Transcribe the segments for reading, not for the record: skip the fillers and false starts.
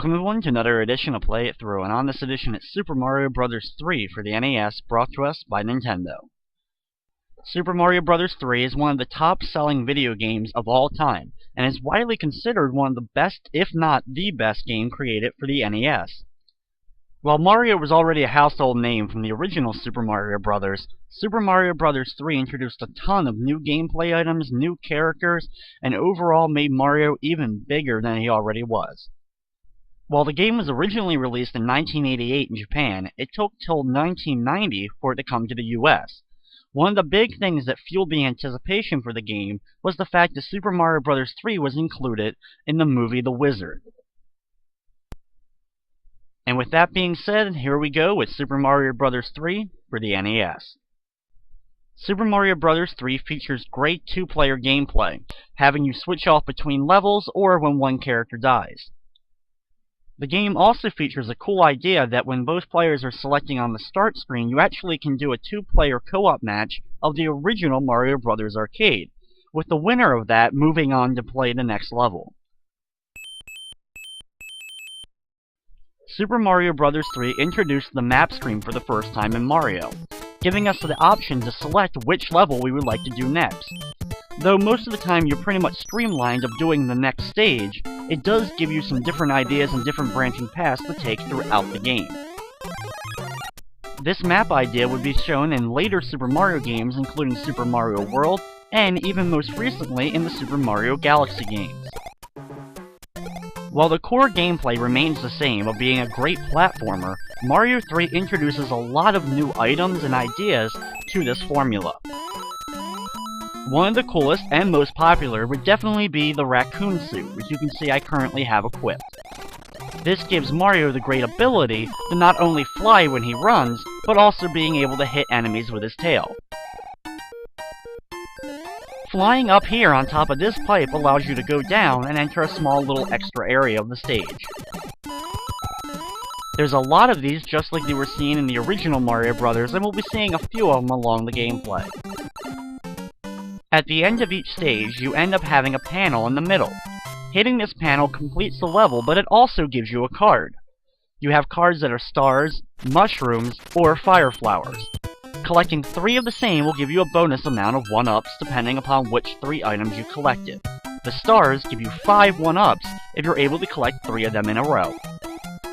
Welcome everyone to another edition of Play It Through, and on this edition it's Super Mario Bros. 3 for the NES, brought to us by Nintendo. Super Mario Bros. 3 is one of the top-selling video games of all time, and is widely considered one of the best, if not the best game created for the NES. While Mario was already a household name from the original Super Mario Bros., Super Mario Bros. 3 introduced a ton of new gameplay items, new characters, and overall made Mario even bigger than he already was. While the game was originally released in 1988 in Japan, it took till 1990 for it to come to the US. One of the big things that fueled the anticipation for the game was the fact that Super Mario Bros. 3 was included in the movie The Wizard. And with that being said, here we go with Super Mario Bros. 3 for the NES. Super Mario Bros. 3 features great two-player gameplay, having you switch off between levels or when one character dies. The game also features a cool idea that when both players are selecting on the start screen, you actually can do a two-player co-op match of the original Mario Bros. Arcade, with the winner of that moving on to play the next level. Super Mario Bros. 3 introduced the map screen for the first time in Mario, giving us the option to select which level we would like to do next. Though most of the time you're pretty much streamlined of doing the next stage, it does give you some different ideas and different branching paths to take throughout the game. This map idea would be shown in later Super Mario games, including Super Mario World, and even most recently in the Super Mario Galaxy games. While the core gameplay remains the same of being a great platformer, Mario 3 introduces a lot of new items and ideas to this formula. One of the coolest and most popular would definitely be the raccoon suit, which you can see I currently have equipped. This gives Mario the great ability to not only fly when he runs, but also being able to hit enemies with his tail. Flying up here on top of this pipe allows you to go down and enter a small little extra area of the stage. There's a lot of these just like you were seeing in the original Mario Bros., and we'll be seeing a few of them along the gameplay. At the end of each stage, you end up having a panel in the middle. Hitting this panel completes the level, but it also gives you a card. You have cards that are stars, mushrooms, or fire flowers. Collecting 3 of the same will give you a bonus amount of 1-ups depending upon which 3 items you collected. The stars give you 5 1-ups if you're able to collect 3 of them in a row.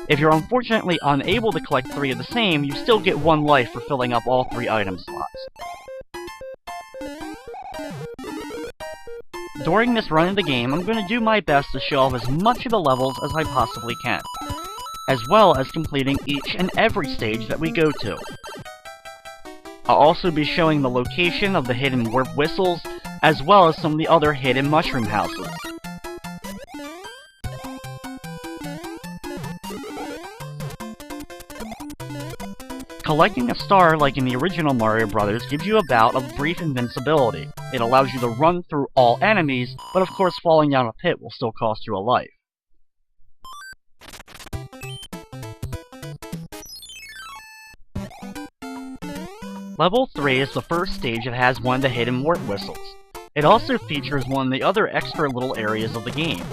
If you're unfortunately unable to collect 3 of the same, you still get 1 life for filling up all 3 item slots. During this run of the game, I'm going to do my best to show off as much of the levels as I possibly can, as well as completing each and every stage that we go to. I'll also be showing the location of the hidden warp whistles, as well as some of the other hidden mushroom houses. Collecting a star like in the original Mario Bros. Gives you a bout of brief invincibility. It allows you to run through all enemies, but of course falling down a pit will still cost you a life. Level 3 is the first stage that has one of the hidden warp whistles. It also features one of the other extra little areas of the game.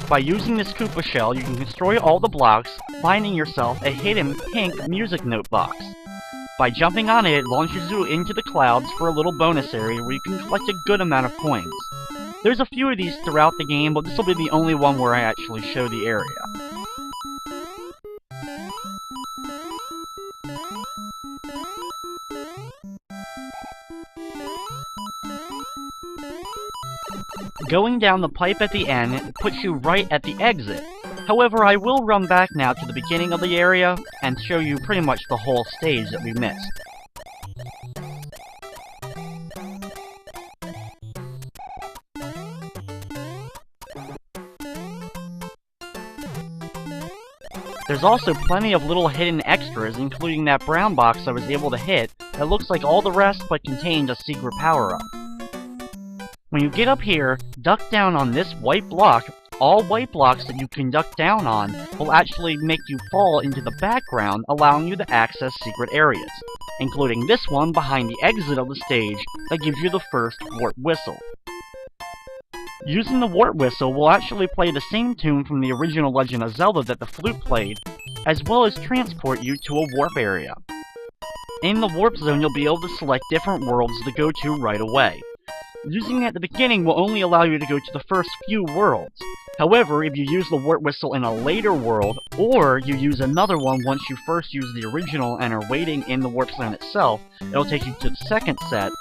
By using this Koopa shell, you can destroy all the blocks, finding yourself a hidden pink music note box. By jumping on it, it launches you into the clouds for a little bonus area where you can collect a good amount of coins. There's a few of these throughout the game, but this will be the only one where I actually show the area. Going down the pipe at the end puts you right at the exit. However, I will run back now to the beginning of the area and show you pretty much the whole stage that we missed. There's also plenty of little hidden extras, including that brown box I was able to hit that looks like all the rest but contained a secret power-up. When you get up here, duck down on this white block. All white blocks that you can duck down on will actually make you fall into the background, allowing you to access secret areas, including this one behind the exit of the stage that gives you the first warp whistle. Using the warp whistle will actually play the same tune from the original Legend of Zelda that the flute played, as well as transport you to a warp area. In the warp zone, you'll be able to select different worlds to go to right away. Using it at the beginning will only allow you to go to the first few worlds. However, if you use the warp whistle in a later world, or you use another one once you first use the original and are waiting in the warp zone itself, it'll take you to the second set,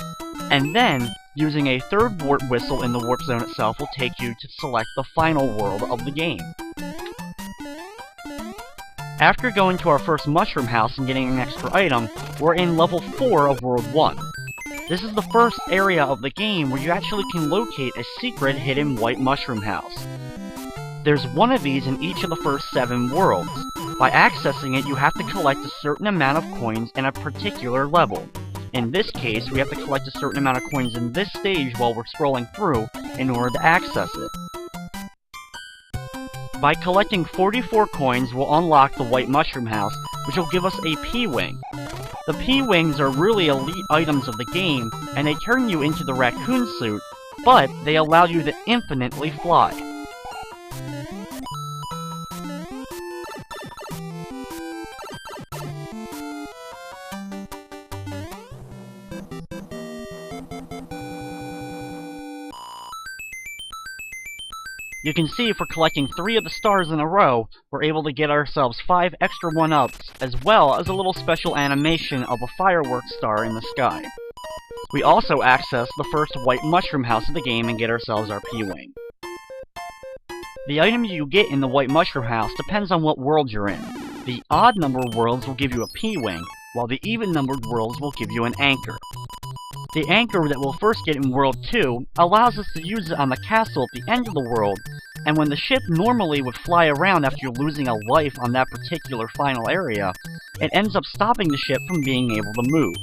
and then, using a third warp whistle in the warp zone itself will take you to select the final world of the game. After going to our first mushroom house and getting an extra item, we're in level 4 of World 1. This is the first area of the game where you actually can locate a secret hidden white mushroom house. There's one of these in each of the first 7 worlds. By accessing it, you have to collect a certain amount of coins in a particular level. In this case, we have to collect a certain amount of coins in this stage while we're scrolling through in order to access it. By collecting 44 coins, we'll unlock the white mushroom house, which will give us a P-Wing. The P-Wings are really elite items of the game, and they turn you into the raccoon suit, but they allow you to infinitely fly. You can see for collecting 3 of the stars in a row, we're able to get ourselves 5 extra 1-ups, as well as a little special animation of a fireworks star in the sky. We also access the first white mushroom house of the game and get ourselves our P-Wing. The items you get in the white mushroom house depends on what world you're in. The odd number worlds will give you a P-Wing, while the even numbered worlds will give you an anchor. The anchor that we'll first get in World 2 allows us to use it on the castle at the end of the world, and when the ship normally would fly around after you're losing a life on that particular final area, it ends up stopping the ship from being able to move.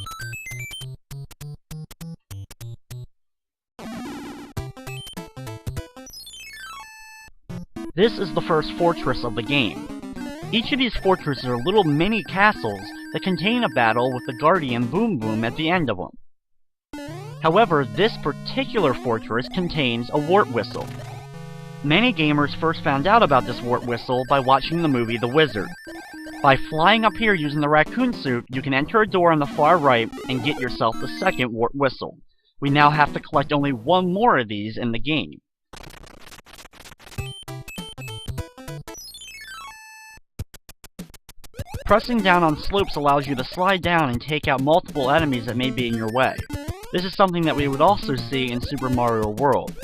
This is the first fortress of the game. Each of these fortresses are little mini castles that contain a battle with the Guardian Boom Boom at the end of them. However, this particular fortress contains a warp whistle. Many gamers first found out about this warp whistle by watching the movie The Wizard. By flying up here using the raccoon suit, you can enter a door on the far right and get yourself the second warp whistle. We now have to collect only 1 more of these in the game. Pressing down on slopes allows you to slide down and take out multiple enemies that may be in your way. This is something that we would also see in Super Mario World.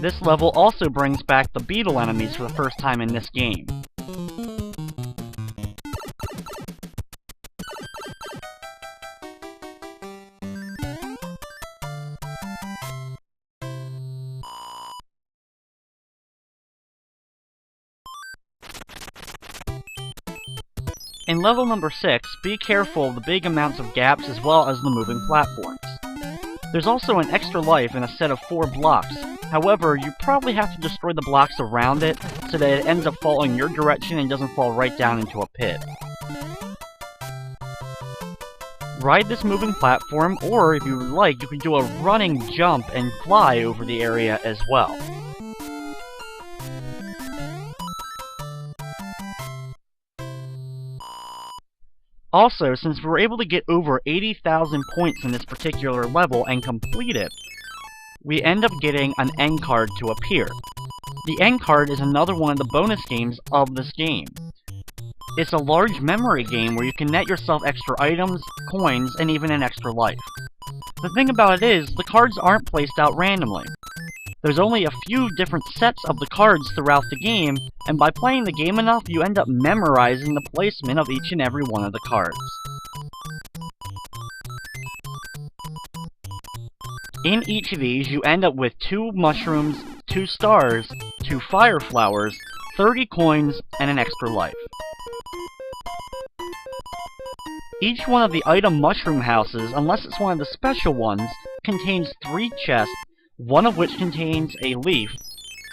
This level also brings back the beetle enemies for the first time in this game. In level number 6, be careful of the big amounts of gaps as well as the moving platforms. There's also an extra life in a set of 4 blocks. However, you probably have to destroy the blocks around it so that it ends up falling your direction and doesn't fall right down into a pit. Ride this moving platform, or if you would like, you can do a running jump and fly over the area as well. Also, since we're able to get over 80,000 points in this particular level and complete it, we end up getting an end card to appear. The end card is another one of the bonus games of this game. It's a large memory game where you can net yourself extra items, coins, and even an extra life. The thing about it is, the cards aren't placed out randomly. There's only a few different sets of the cards throughout the game, and by playing the game enough, you end up memorizing the placement of each and every one of the cards. In each of these, you end up with 2 mushrooms, 2 stars, 2 fire flowers, 30 coins, and an extra life. Each one of the item mushroom houses, unless it's one of the special ones, contains 3 chests, one of which contains a leaf,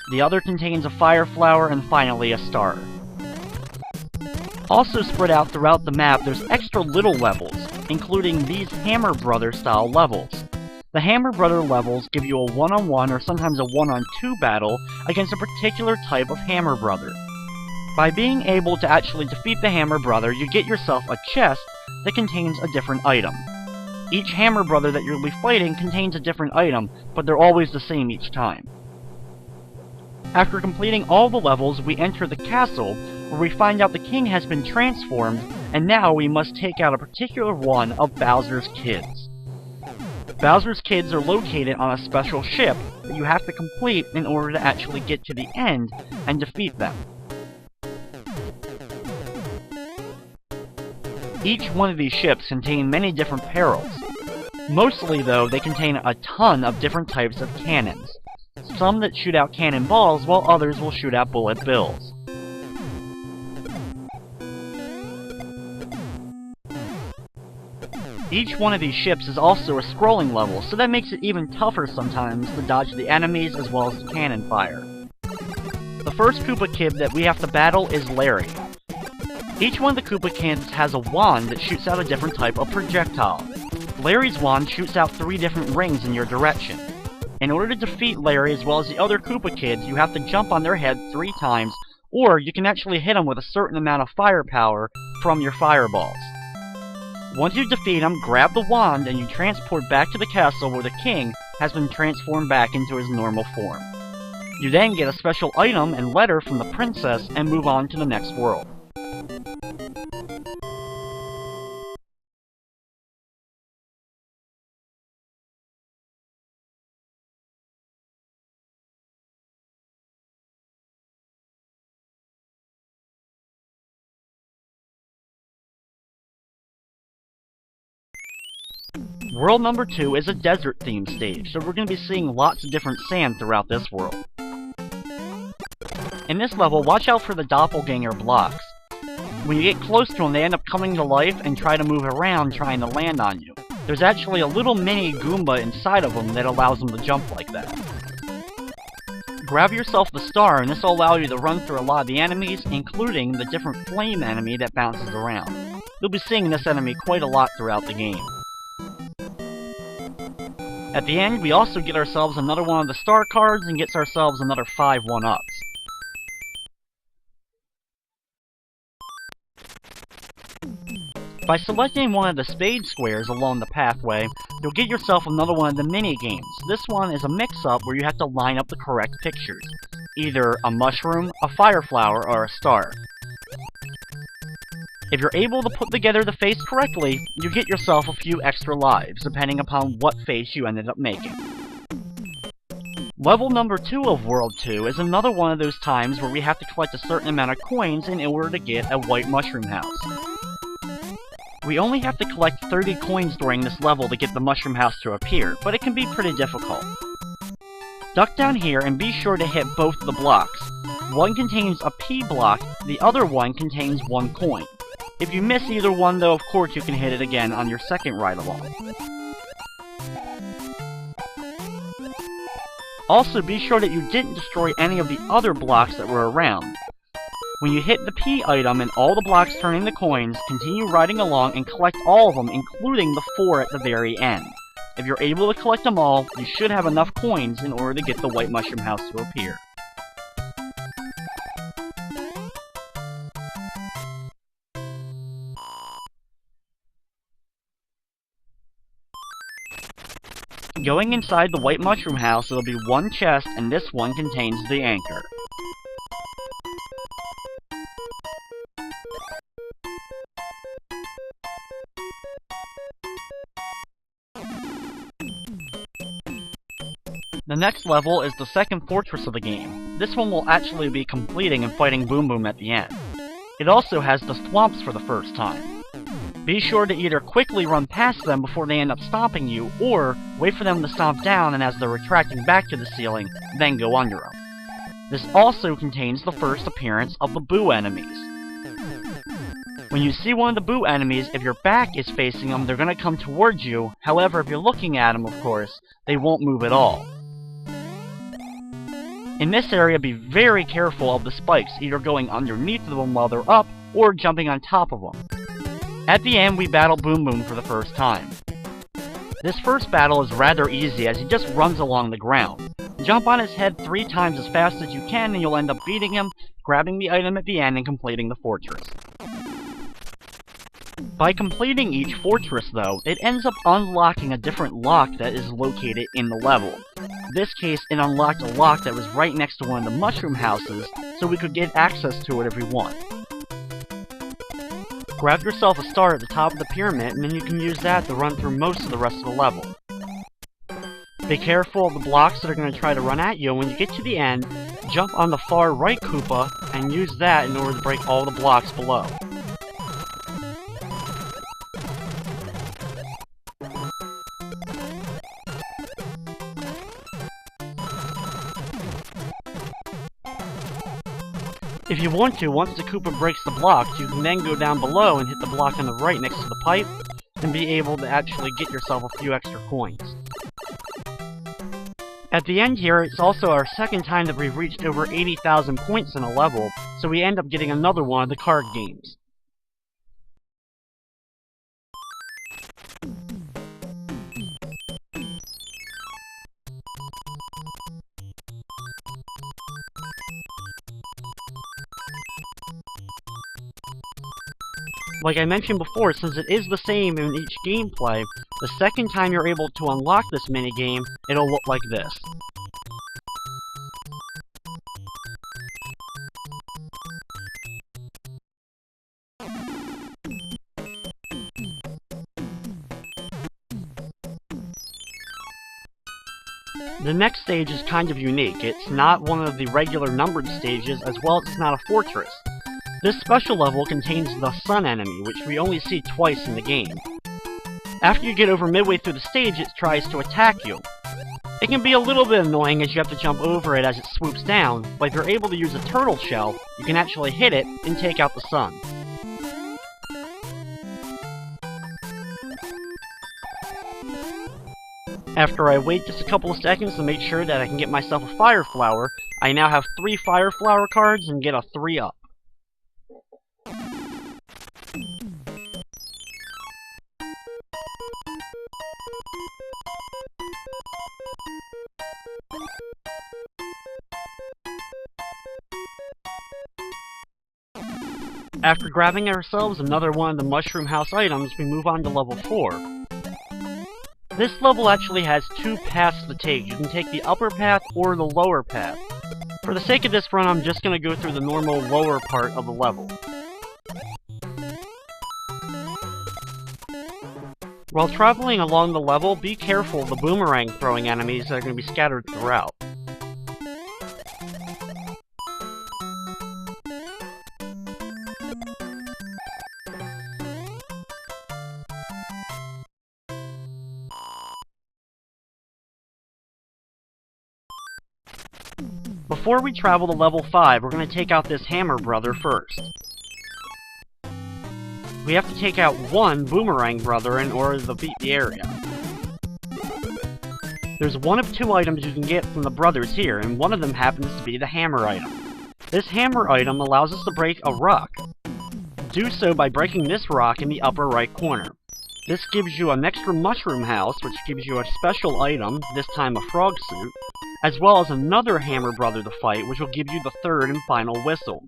the other contains a fire flower, and finally a star. Also spread out throughout the map, there's extra little levels, including these Hammer Brothers style levels. The Hammer Brother levels give you a one-on-one or sometimes a one-on-two battle against a particular type of Hammer Brother. By being able to actually defeat the Hammer Brother, you get yourself a chest that contains a different item. Each Hammer Brother that you'll be fighting contains a different item, but they're always the same each time. After completing all the levels, we enter the castle, where we find out the king has been transformed, and now we must take out a particular one of Bowser's kids. Bowser's kids are located on a special ship that you have to complete in order to actually get to the end and defeat them. Each one of these ships contain many different perils. Mostly, though, they contain a ton of different types of cannons. Some that shoot out cannonballs, while others will shoot out bullet bills. Each one of these ships is also a scrolling level, so that makes it even tougher sometimes to dodge the enemies as well as the cannon fire. The first Koopa Kid that we have to battle is Larry. Each one of the Koopa Kids has a wand that shoots out a different type of projectile. Larry's wand shoots out 3 different rings in your direction. In order to defeat Larry as well as the other Koopa Kids, you have to jump on their head 3 times, or you can actually hit them with a certain amount of firepower from your fireballs. Once you defeat him, grab the wand and you transport back to the castle where the king has been transformed back into his normal form. You then get a special item and letter from the princess and move on to the next world. World number 2 is a desert-themed stage, so we're going to be seeing lots of different sand throughout this world. In this level, watch out for the doppelganger blocks. When you get close to them, they end up coming to life and try to move around trying to land on you. There's actually a little mini Goomba inside of them that allows them to jump like that. Grab yourself the star, and this will allow you to run through a lot of the enemies, including the different flame enemy that bounces around. You'll be seeing this enemy quite a lot throughout the game. At the end, we also get ourselves another one of the star cards and gets ourselves another 5 1-ups. By selecting one of the spade squares along the pathway, you'll get yourself another one of the mini-games. This one is a mix-up where you have to line up the correct pictures. Either a mushroom, a fire flower, or a star. If you're able to put together the face correctly, you get yourself a few extra lives, depending upon what face you ended up making. Level number 2 of World 2 is another one of those times where we have to collect a certain amount of coins in order to get a white mushroom house. We only have to collect 30 coins during this level to get the mushroom house to appear, but it can be pretty difficult. Duck down here and be sure to hit both the blocks. One contains a P block, the other one contains 1 coin. If you miss either one, though, of course you can hit it again on your second ride-along. Also, be sure that you didn't destroy any of the other blocks that were around. When you hit the P item and all the blocks turn into coins, continue riding along and collect all of them, including the 4 at the very end. If you're able to collect them all, you should have enough coins in order to get the white mushroom house to appear. Going inside the white mushroom house, there'll be 1 chest, and this one contains the anchor. The next level is the second fortress of the game. This one will actually be completing and fighting Boom Boom at the end. It also has the swamps for the first time. Be sure to either quickly run past them before they end up stomping you, or wait for them to stomp down and as they're retracting back to the ceiling, then go under them. This also contains the first appearance of the Boo enemies. When you see one of the Boo enemies, if your back is facing them, they're going to come towards you. However, if you're looking at them, of course, they won't move at all. In this area, be very careful of the spikes, either going underneath of them while they're up, or jumping on top of them. At the end, we battle Boom Boom for the first time. This first battle is rather easy as he just runs along the ground. Jump on his head 3 times as fast as you can and you'll end up beating him, grabbing the item at the end and completing the fortress. By completing each fortress though, it ends up unlocking a different lock that is located in the level. In this case, it unlocked a lock that was right next to one of the mushroom houses, so we could get access to it if we want. Grab yourself a star at the top of the pyramid, and then you can use that to run through most of the rest of the level. Be careful of the blocks that are going to try to run at you, and when you get to the end, jump on the far right Koopa, and use that in order to break all the blocks below. If you want to, once the Koopa breaks the blocks, you can then go down below and hit the block on the right next to the pipe, and be able to actually get yourself a few extra coins. At the end here, it's also our second time that we've reached over 80,000 points in a level, so we end up getting another one of the card games. Like I mentioned before, since it is the same in each gameplay, the second time you're able to unlock this minigame, it'll look like this. The next stage is kind of unique. It's not one of the regular numbered stages, as well as it's not a fortress. This special level contains the sun enemy, which we only see twice in the game. After you get over midway through the stage, it tries to attack you. It can be a little bit annoying as you have to jump over it as it swoops down, but if you're able to use a turtle shell, you can actually hit it and take out the sun. After I wait just a couple of seconds to make sure that I can get myself a fire flower, I now have 3 fire flower cards and get a 3-up. After grabbing ourselves another one of the mushroom house items, we move on to level 4. This level actually has 2 paths to take. You can take the upper path or the lower path. For the sake of this run, I'm just going to go through the normal lower part of the level. While traveling along the level, be careful of the boomerang throwing enemies that are going to be scattered throughout. Before we travel to level 5, we're going to take out this hammer brother first. We have to take out 1 boomerang brother in order to beat the area. There's one of 2 items you can get from the brothers here, and one of them happens to be the hammer item. This hammer item allows us to break a rock. Do so by breaking this rock in the upper right corner. This gives you an extra mushroom house, which gives you a special item, this time a frog suit, as well as another hammer brother to fight, which will give you the 3rd and final whistle.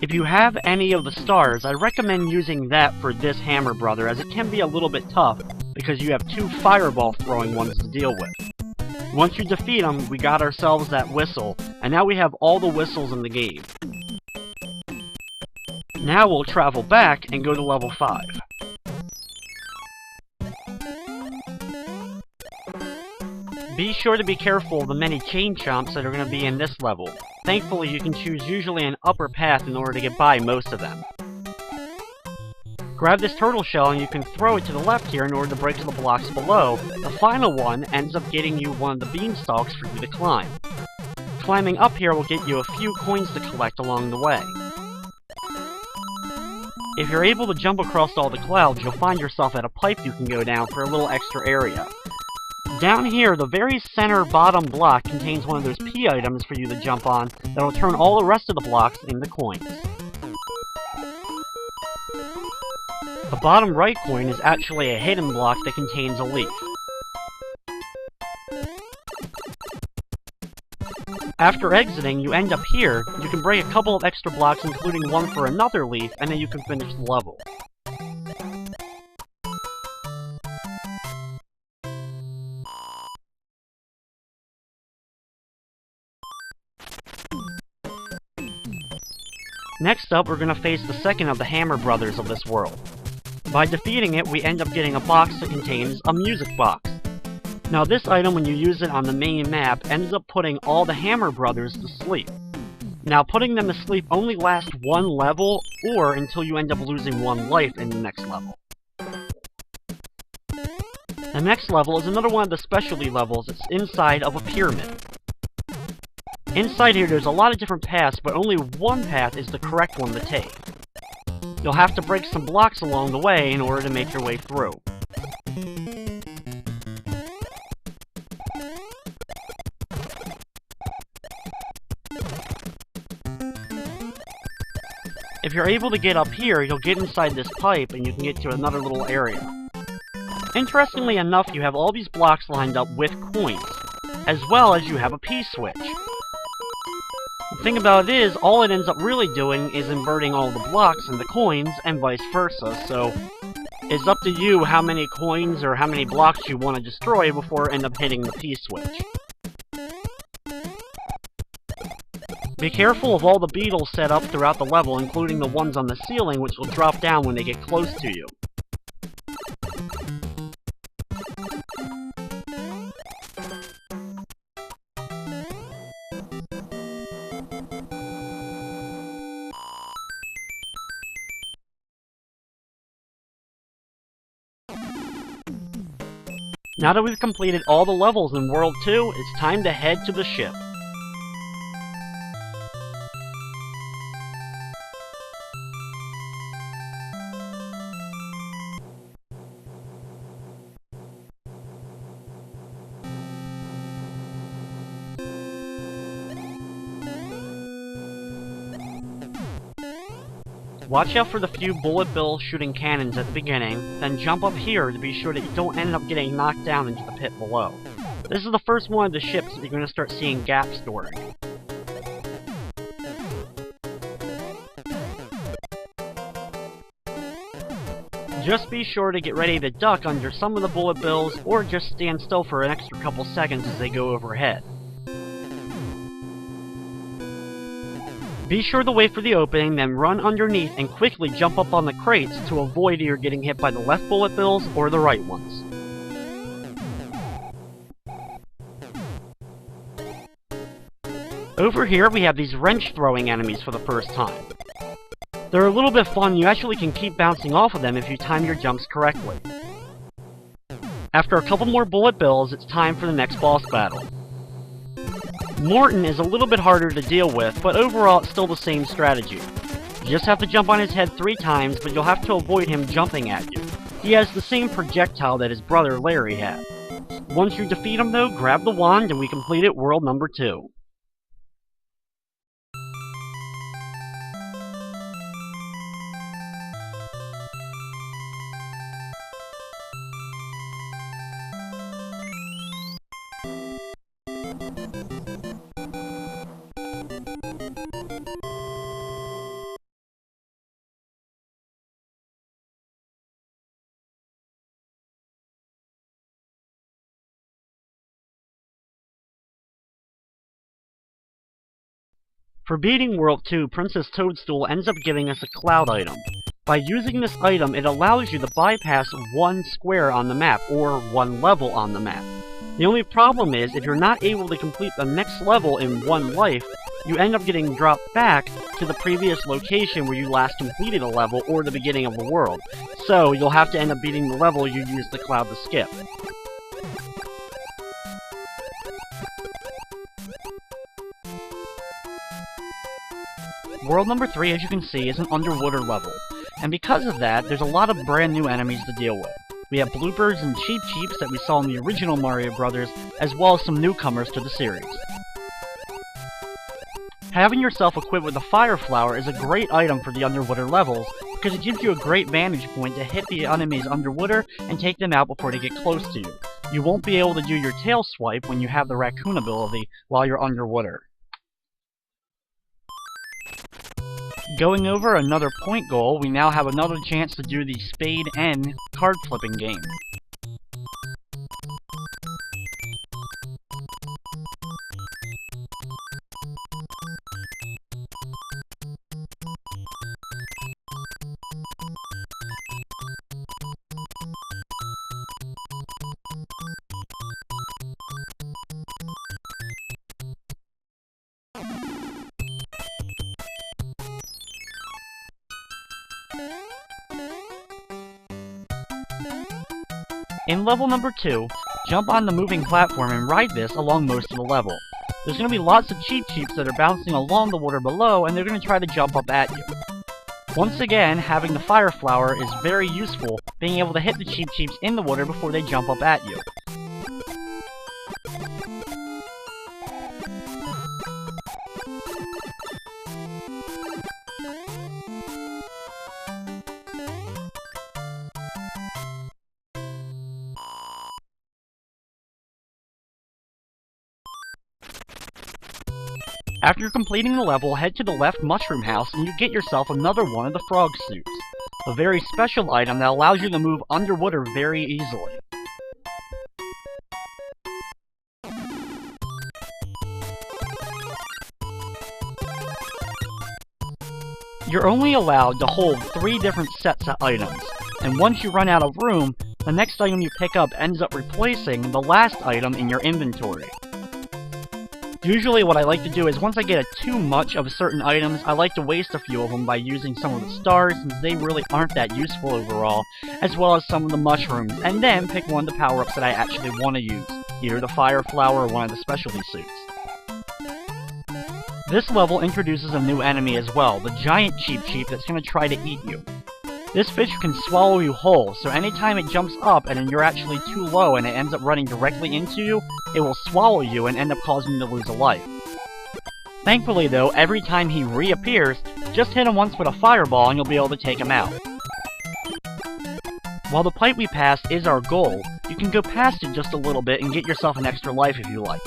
If you have any of the stars, I recommend using that for this hammer brother, as it can be a little bit tough, because you have 2 fireball throwing ones to deal with. Once you defeat them, we got ourselves that whistle, and now we have all the whistles in the game. Now we'll travel back and go to level 5. Be sure to be careful of the many chain chomps that are going to be in this level. Thankfully, you can choose usually an upper path in order to get by most of them. Grab this turtle shell and you can throw it to the left here in order to break the blocks below. The final one ends up getting you one of the beanstalks for you to climb. Climbing up here will get you a few coins to collect along the way. If you're able to jump across all the clouds, you'll find yourself at a pipe you can go down for a little extra area. Down here, the very center bottom block contains one of those P items for you to jump on that will turn all the rest of the blocks into coins. The bottom right coin is actually a hidden block that contains a leaf. After exiting, you end up here. You can break a couple of extra blocks, including one for another leaf, and then you can finish the level. Next up, we're going to face the second of the Hammer Brothers of this world. By defeating it, we end up getting a box that contains a music box. Now this item, when you use it on the main map, ends up putting all the Hammer Brothers to sleep. Now putting them to sleep only lasts one level, or until you end up losing one life in the next level. The next level is another one of the specialty levels. It's inside of a pyramid. Inside here, there's a lot of different paths, but only one path is the correct one to take. You'll have to break some blocks along the way in order to make your way through. If you're able to get up here, you'll get inside this pipe and you can get to another little area. Interestingly enough, you have all these blocks lined up with coins, as well as you have a P-switch. The thing about it is, all it ends up really doing is inverting all the blocks into coins, and vice versa, so it's up to you how many coins or how many blocks you want to destroy before end up hitting the P-switch. Be careful of all the beetles set up throughout the level, including the ones on the ceiling, which will drop down when they get close to you. Now that we've completed all the levels in World 2, it's time to head to the ship. Watch out for the few bullet bill shooting cannons at the beginning, then jump up here to be sure that you don't end up getting knocked down into the pit below. This is the first one of the ships that you're going to start seeing gaps during. Just be sure to get ready to duck under some of the bullet bills, or just stand still for an extra couple seconds as they go overhead. Be sure to wait for the opening, then run underneath and quickly jump up on the crates to avoid either getting hit by the left bullet bills or the right ones. Over here we have these wrench-throwing enemies for the first time. They're a little bit fun. You actually can keep bouncing off of them if you time your jumps correctly. After a couple more bullet bills, it's time for the next boss battle. Morton is a little bit harder to deal with, but overall it's still the same strategy. You just have to jump on his head 3 times, but you'll have to avoid him jumping at you. He has the same projectile that his brother Larry had. Once you defeat him though, grab the wand and we completed world number 2. For beating World 2, Princess Toadstool ends up giving us a cloud item. By using this item, it allows you to bypass one square on the map, or one level on the map. The only problem is, if you're not able to complete the next level in one life, you end up getting dropped back to the previous location where you last completed a level, or the beginning of the world. So, you'll have to end up beating the level you used the cloud to skip. World number 3, as you can see, is an underwater level, and because of that, there's a lot of brand new enemies to deal with. We have bluebirds and Cheep Cheeps that we saw in the original Mario Brothers, as well as some newcomers to the series. Having yourself equipped with a Fire Flower is a great item for the underwater levels, because it gives you a great vantage point to hit the enemies underwater and take them out before they get close to you. You won't be able to do your tail swipe when you have the raccoon ability while you're underwater. Going over another point goal, we now have another chance to do the Spade N card flipping game. In level number 2, jump on the moving platform and ride this along most of the level. There's going to be lots of Cheep Cheeps that are bouncing along the water below, and they're going to try to jump up at you. Once again, having the Fire Flower is very useful, being able to hit the Cheep Cheeps in the water before they jump up at you. After completing the level, head to the left mushroom house and you get yourself another one of the frog suits. A very special item that allows you to move underwater very easily. You're only allowed to hold 3 different sets of items, and once you run out of room, the next item you pick up ends up replacing the last item in your inventory. Usually what I like to do is once I get too much of certain items, I like to waste a few of them by using some of the stars since they really aren't that useful overall, as well as some of the mushrooms, and then pick one of the power-ups that I actually want to use, either the Fire Flower or one of the specialty suits. This level introduces a new enemy as well, the giant Cheep Cheep that's going to try to eat you. This fish can swallow you whole, so anytime it jumps up and then you're actually too low and it ends up running directly into you, it will swallow you and end up causing you to lose a life. Thankfully though, every time he reappears, just hit him once with a fireball and you'll be able to take him out. While the pipe we passed is our goal, you can go past it just a little bit and get yourself an extra life if you like.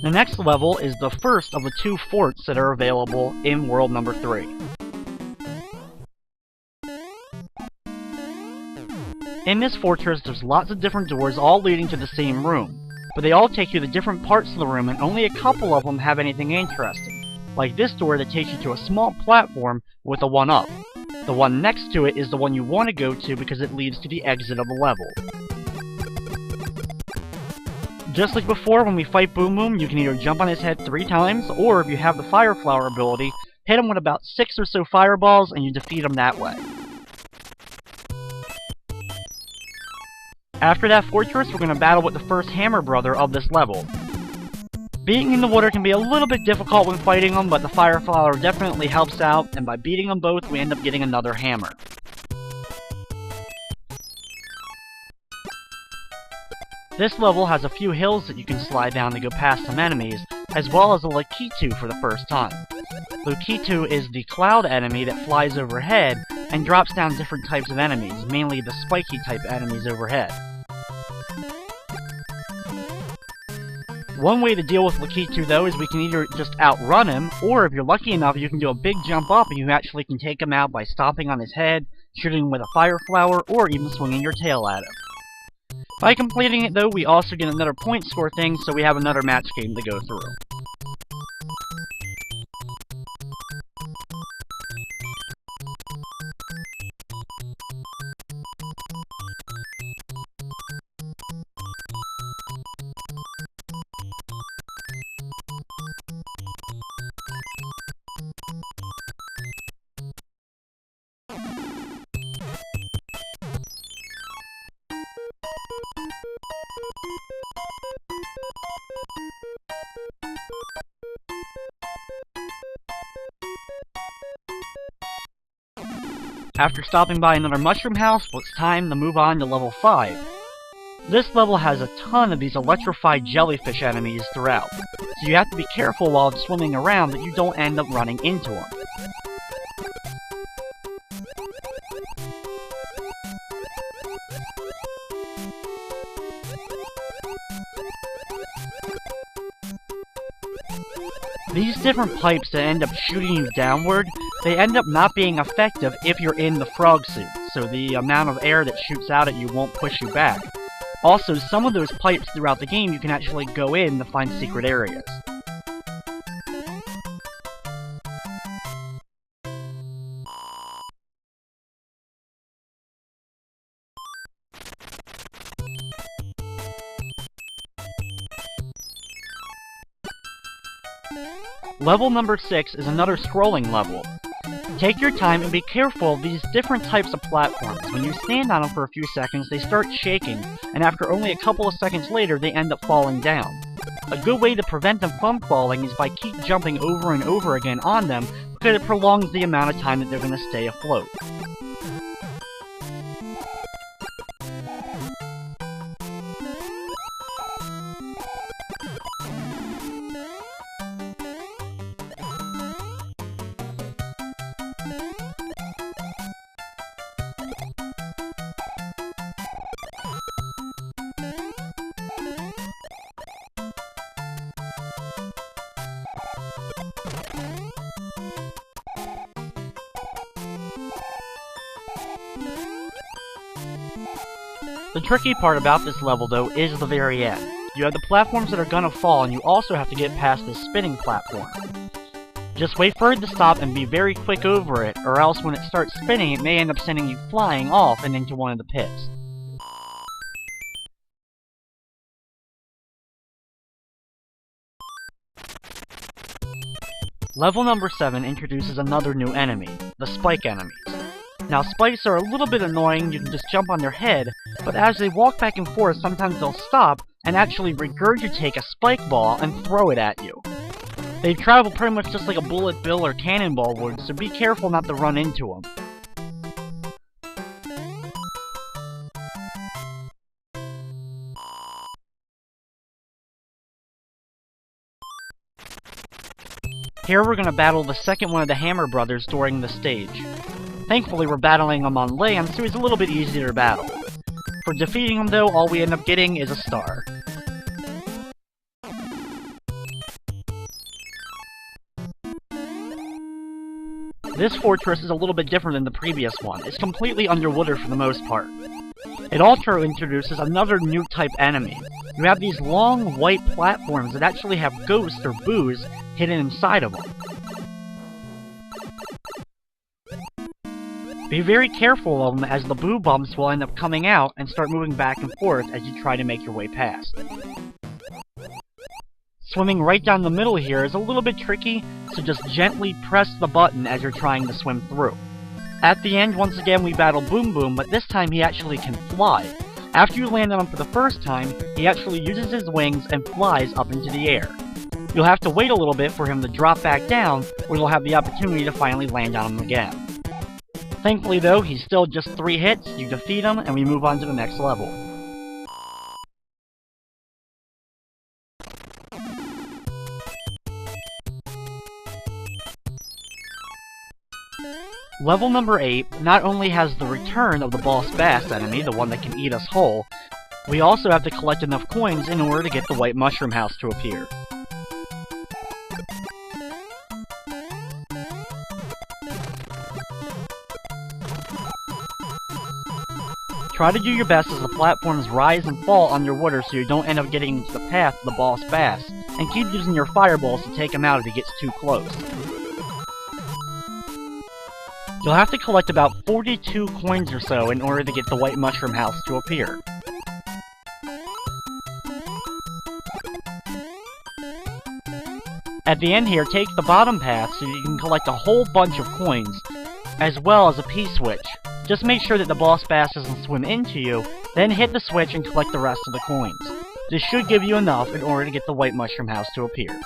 The next level is the first of the 2 forts that are available in world number 3. In this fortress, there's lots of different doors all leading to the same room, but they all take you to different parts of the room and only a couple of them have anything interesting, like this door that takes you to a small platform with a 1-up. The one next to it is the one you want to go to because it leads to the exit of the level. Just like before, when we fight Boom Boom, you can either jump on his head 3 times, or if you have the Fire Flower ability, hit him with about 6 or so fireballs and you defeat him that way. After that fortress, we're going to battle with the first Hammer Brother of this level. Being in the water can be a little bit difficult when fighting them, but the Fire Flower definitely helps out, and by beating them both, we end up getting another hammer. This level has a few hills that you can slide down to go past some enemies, as well as a Lakitu for the first time. Lakitu is the cloud enemy that flies overhead and drops down different types of enemies, mainly the spiky type enemies overhead. One way to deal with Lakitu though is we can either just outrun him, or if you're lucky enough you can do a big jump up and you actually can take him out by stomping on his head, shooting him with a Fire Flower, or even swinging your tail at him. By completing it though, we also get another point score thing, so we have another match game to go through. After stopping by another mushroom house, well, it's time to move on to level 5. This level has a ton of these electrified jellyfish enemies throughout, so you have to be careful while swimming around that you don't end up running into them. These different pipes that end up shooting you downward, they end up not being effective if you're in the frog suit, so the amount of air that shoots out at you won't push you back. Also, some of those pipes throughout the game you can actually go in to find secret areas. Level number 6 is another scrolling level. Take your time and be careful of these different types of platforms. When you stand on them for a few seconds, they start shaking, and after only a couple of seconds later, they end up falling down. A good way to prevent them from falling is by keep jumping over and over again on them, because it prolongs the amount of time that they're going to stay afloat. The tricky part about this level, though, is the very end. You have the platforms that are gonna fall, and you also have to get past this spinning platform. Just wait for it to stop and be very quick over it, or else when it starts spinning, it may end up sending you flying off and into one of the pits. Level number 7 introduces another new enemy, the spike enemies. Now, spikes are a little bit annoying, you can just jump on their head, but as they walk back and forth, sometimes they'll stop and actually regurgitate a spike ball and throw it at you. They travel pretty much just like a bullet bill or cannonball would, so be careful not to run into them. Here we're gonna battle the second one of the Hammer Brothers during the stage. Thankfully we're battling him on land, so he's a little bit easier to battle. For defeating him though, all we end up getting is a star. This fortress is a little bit different than the previous one. It's completely underwater for the most part. It also introduces another new type enemy. You have these long white platforms that actually have ghosts or boos hidden inside of them. Be very careful of them, as the boo bumps will end up coming out and start moving back and forth as you try to make your way past. Swimming right down the middle here is a little bit tricky, so just gently press the button as you're trying to swim through. At the end, once again, we battle Boom Boom, but this time he actually can fly. After you land on him for the first time, he actually uses his wings and flies up into the air. You'll have to wait a little bit for him to drop back down, where you'll have the opportunity to finally land on him again. Thankfully though, he's still just 3 hits, you defeat him, and we move on to the next level. Level number 8 not only has the return of the boss bass enemy, the one that can eat us whole, we also have to collect enough coins in order to get the white mushroom house to appear. Try to do your best as the platforms rise and fall underwater so you don't end up getting into the path of the boss bass, and keep using your fireballs to take him out if he gets too close. You'll have to collect about 42 coins or so in order to get the white mushroom house to appear. At the end here, take the bottom path so you can collect a whole bunch of coins, as well as a P-switch. Just make sure that the boss bass doesn't swim into you, then hit the switch and collect the rest of the coins. This should give you enough in order to get the white mushroom house to appear.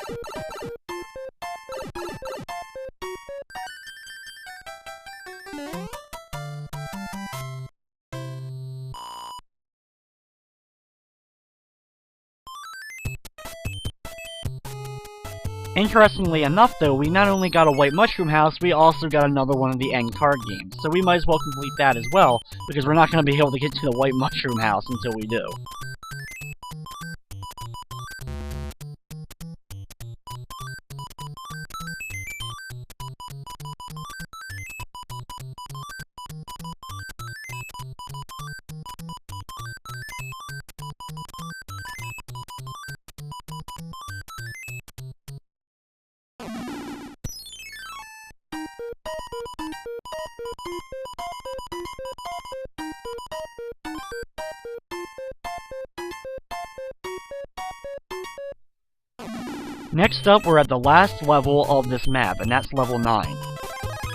Interestingly enough though, we not only got a white mushroom house, we also got another one of the end card games. So we might as well complete that as well, because we're not going to be able to get to the white mushroom house until we do. Next up, we're at the last level of this map, and that's level 9.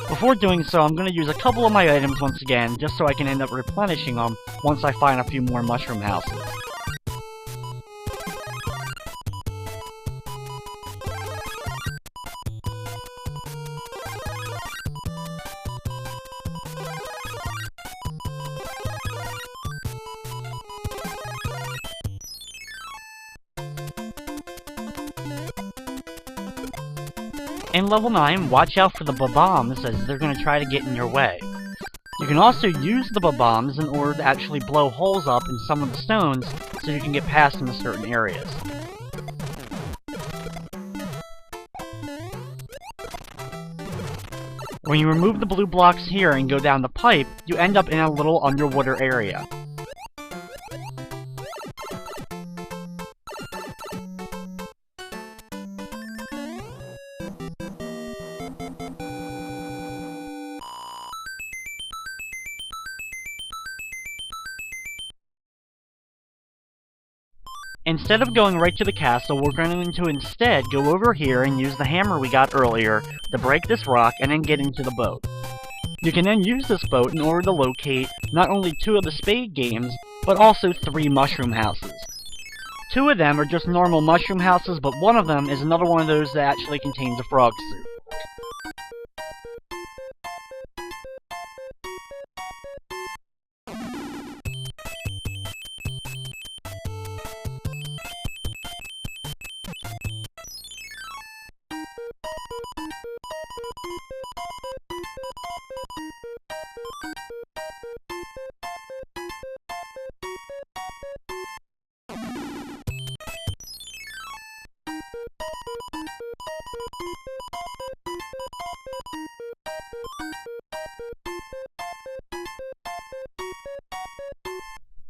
Before doing so, I'm going to use a couple of my items once again, just so I can end up replenishing them once I find a few more mushroom houses. In level 9, watch out for the bombs as they're going to try to get in your way. You can also use the bombs in order to actually blow holes up in some of the stones so you can get past them in certain areas. When you remove the blue blocks here and go down the pipe, you end up in a little underwater area. Instead of going right to the castle, we're going to instead go over here and use the hammer we got earlier to break this rock and then get into the boat. You can then use this boat in order to locate not only 2 of the spade games, but also 3 mushroom houses. 2 of them are just normal mushroom houses, but one of them is another one of those that actually contains a frog suit.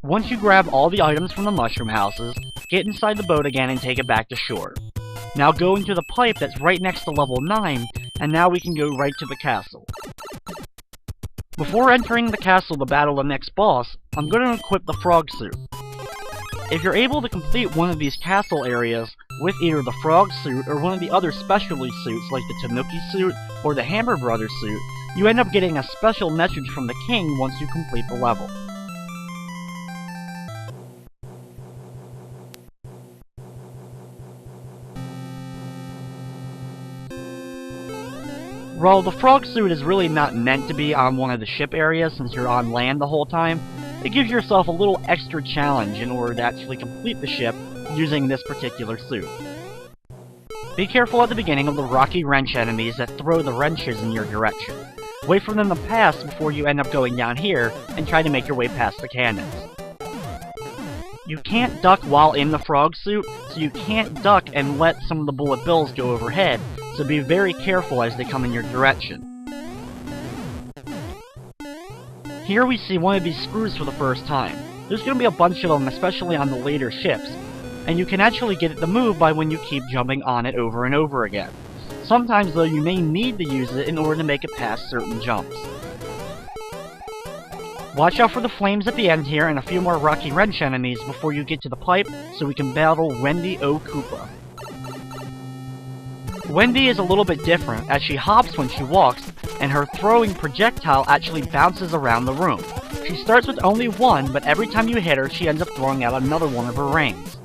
Once you grab all the items from the mushroom houses, get inside the boat again and take it back to shore. Now go into the pipe that's right next to level 9, and now we can go right to the castle. Before entering the castle to battle the next boss, I'm going to equip the frog suit. If you're able to complete one of these castle areas with either the frog suit or one of the other specialty suits like the Tanooki suit or the Hammer Brothers suit, you end up getting a special message from the king once you complete the level. While the frog suit is really not meant to be on one of the ship areas since you're on land the whole time, it gives yourself a little extra challenge in order to actually complete the ship using this particular suit. Be careful at the beginning of the rocky wrench enemies that throw the wrenches in your direction. Wait for them to pass before you end up going down here and try to make your way past the cannons. You can't duck while in the frog suit, so you can't duck and let some of the bullet bills go overhead, so be very careful as they come in your direction. Here we see one of these screws for the first time. There's going to be a bunch of them, especially on the later ships, and you can actually get it to move by when you keep jumping on it over and over again. Sometimes though you may need to use it in order to make it past certain jumps. Watch out for the flames at the end here and a few more rocky wrench enemies before you get to the pipe so we can battle Wendy O. Koopa. Wendy is a little bit different as she hops when she walks and her throwing projectile actually bounces around the room. She starts with only one, but every time you hit her she ends up throwing out another one of her rings.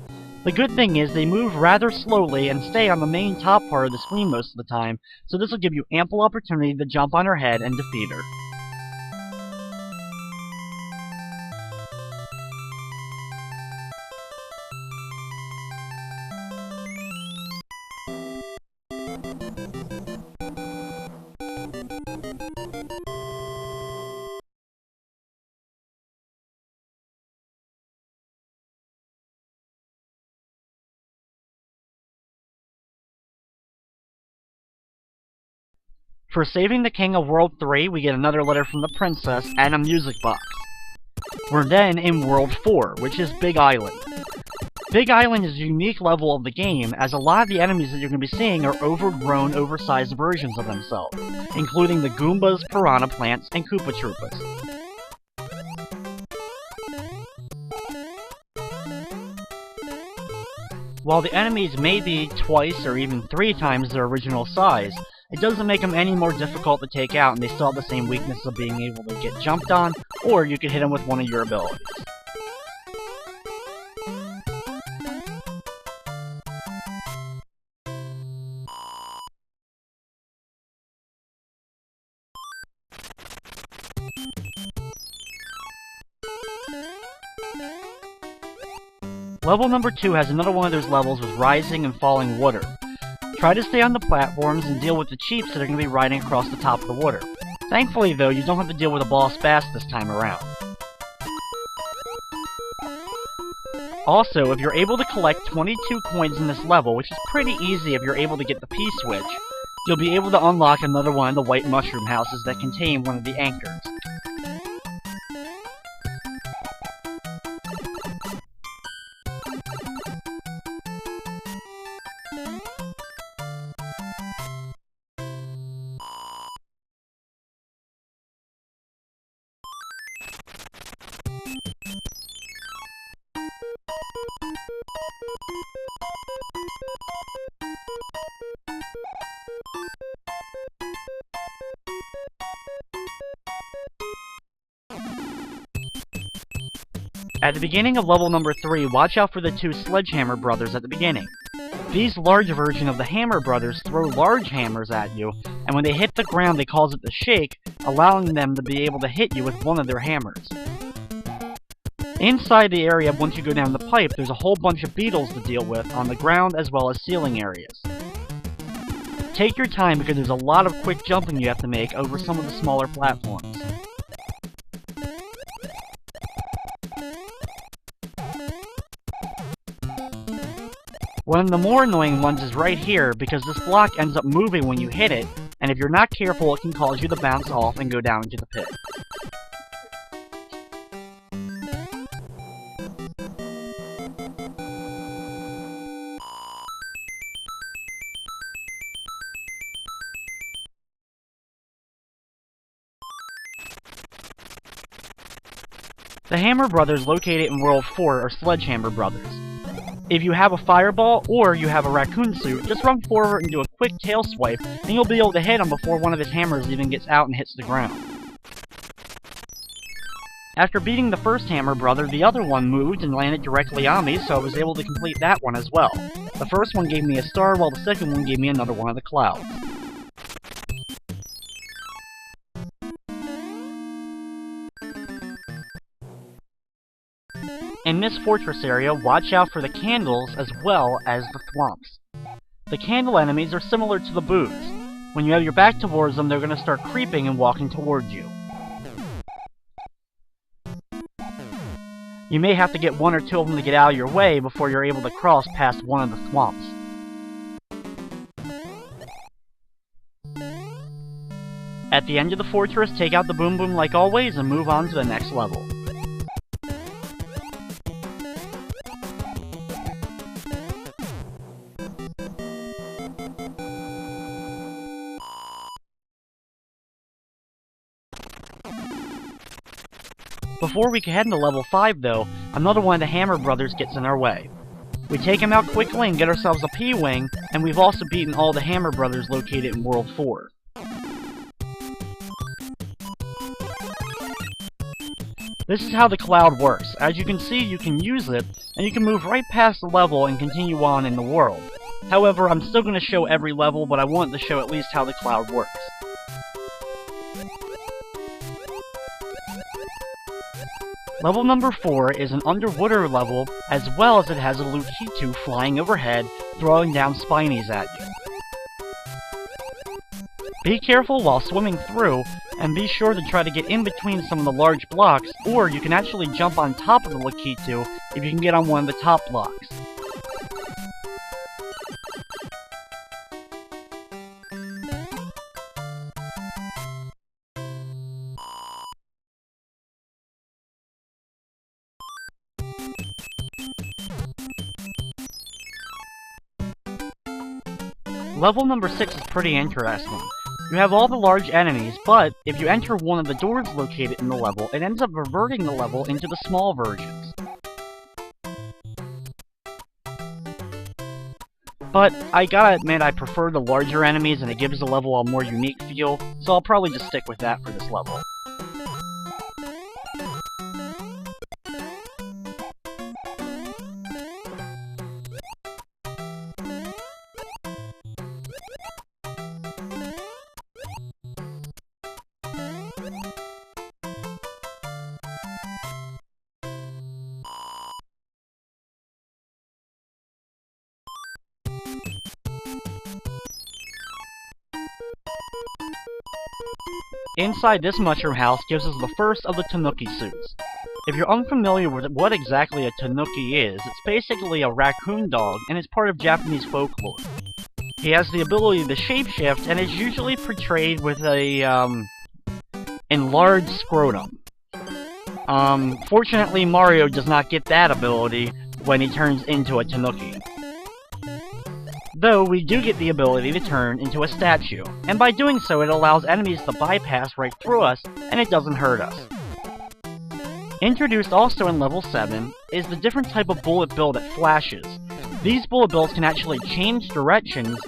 The good thing is they move rather slowly and stay on the main top part of the screen most of the time, so this will give you ample opportunity to jump on her head and defeat her. For saving the king of World 3, we get another letter from the princess and a music box. We're then in World 4, which is Big Island. Big Island is a unique level of the game, as a lot of the enemies that you're going to be seeing are overgrown, oversized versions of themselves, including the Goombas, Piranha Plants, and Koopa Troopas. While the enemies may be twice or even 3 times their original size, it doesn't make them any more difficult to take out, and they still have the same weakness of being able to get jumped on, or you can hit them with one of your abilities. Level number 2 has another one of those levels with rising and falling water. Try to stay on the platforms and deal with the cheeps that are going to be riding across the top of the water. Thankfully though, you don't have to deal with a boss bass this time around. Also, if you're able to collect 22 coins in this level, which is pretty easy if you're able to get the P-switch, you'll be able to unlock another one of the white mushroom houses that contain one of the anchors. At the beginning of level number 3, watch out for the 2 Sledgehammer brothers at the beginning. These large version of the Hammer brothers throw large hammers at you, and when they hit the ground they cause it to shake, allowing them to be able to hit you with one of their hammers. Inside the area, once you go down the pipe, there's a whole bunch of beetles to deal with on the ground as well as ceiling areas. Take your time because there's a lot of quick jumping you have to make over some of the smaller platforms. One of the more annoying ones is right here, because this block ends up moving when you hit it, and if you're not careful it can cause you to bounce off and go down into the pit. The Hammer Brothers located in World 4 are Sledgehammer Brothers. If you have a fireball, or you have a raccoon suit, just run forward and do a quick tail swipe, and you'll be able to hit him before one of his hammers even gets out and hits the ground. After beating the first Hammer Brother, the other one moved and landed directly on me, so I was able to complete that one as well. The first one gave me a star, while the second one gave me another one of the clouds. In this fortress area, watch out for the candles as well as the thwomps. The candle enemies are similar to the boos. When you have your back towards them, they're going to start creeping and walking towards you. You may have to get one or two of them to get out of your way before you're able to cross past one of the thwomps. At the end of the fortress, take out the Boom Boom like always and move on to the next level. Before we can head into level 5 though, another one of the Hammer Brothers gets in our way. We take him out quickly and get ourselves a P-Wing, and we've also beaten all the Hammer Brothers located in World 4. This is how the cloud works. As you can see, you can use it, and you can move right past the level and continue on in the world. However, I'm still going to show every level, but I want to show at least how the cloud works. Level number 4 is an underwater level, as well as it has a Lukitu flying overhead, throwing down Spinies at you. Be careful while swimming through, and be sure to try to get in between some of the large blocks, or you can actually jump on top of the Lukitu if you can get on one of the top blocks. Level number 6 is pretty interesting. You have all the large enemies, but if you enter one of the doors located in the level, it ends up reverting the level into the small versions. But I gotta admit I prefer the larger enemies and it gives the level a more unique feel, so I'll probably just stick with that for this level. Inside this mushroom house gives us the first of the Tanooki suits. If you're unfamiliar with what exactly a Tanooki is, it's basically a raccoon dog and it's part of Japanese folklore. He has the ability to shapeshift and is usually portrayed with a, enlarged scrotum. Fortunately Mario does not get that ability when he turns into a Tanooki. Though we do get the ability to turn into a statue, and by doing so it allows enemies to bypass right through us, and it doesn't hurt us. Introduced also in level 7 is the different type of bullet bill that flashes. These bullet bills can actually change directions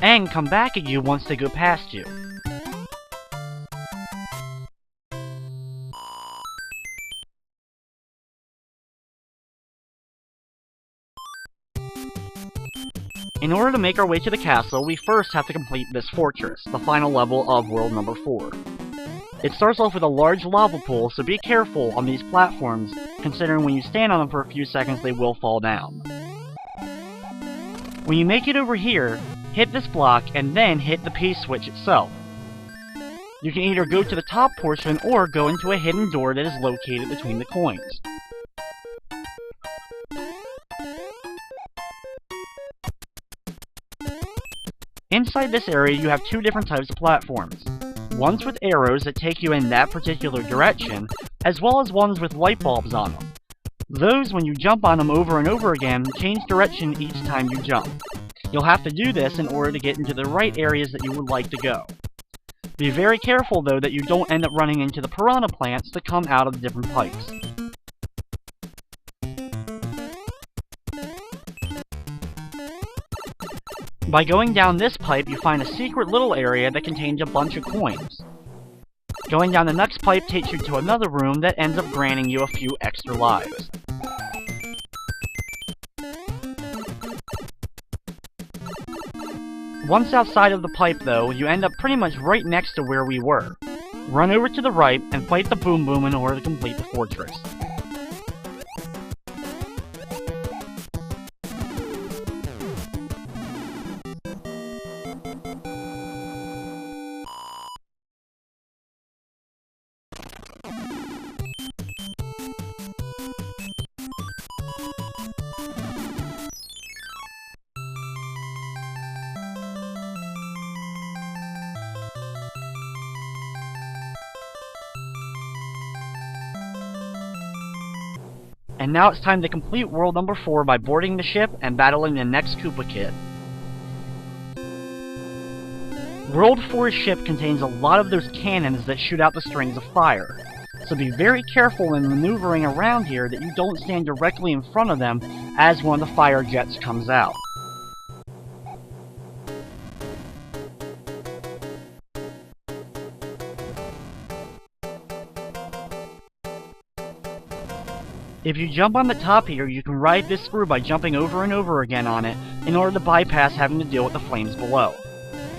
and come back at you once they go past you. In order to make our way to the castle, we first have to complete this fortress, the final level of world number 4. It starts off with a large lava pool, so be careful on these platforms, considering when you stand on them for a few seconds they will fall down. When you make it over here, hit this block and then hit the P-switch itself. You can either go to the top portion or go into a hidden door that is located between the coins. Inside this area you have two different types of platforms. Ones with arrows that take you in that particular direction, as well as ones with light bulbs on them. Those, when you jump on them over and over again, change direction each time you jump. You'll have to do this in order to get into the right areas that you would like to go. Be very careful though that you don't end up running into the piranha plants that come out of the different pipes. By going down this pipe, you find a secret little area that contains a bunch of coins. Going down the next pipe takes you to another room that ends up granting you a few extra lives. Once outside of the pipe though, you end up pretty much right next to where we were. Run over to the right and fight the Boom Boom in order to complete the fortress. And now it's time to complete world number 4 by boarding the ship and battling the next Koopa Kid. World 4's ship contains a lot of those cannons that shoot out the strings of fire, so be very careful in maneuvering around here that you don't stand directly in front of them as one of the fire jets comes out. If you jump on the top here, you can ride this screw by jumping over and over again on it in order to bypass having to deal with the flames below.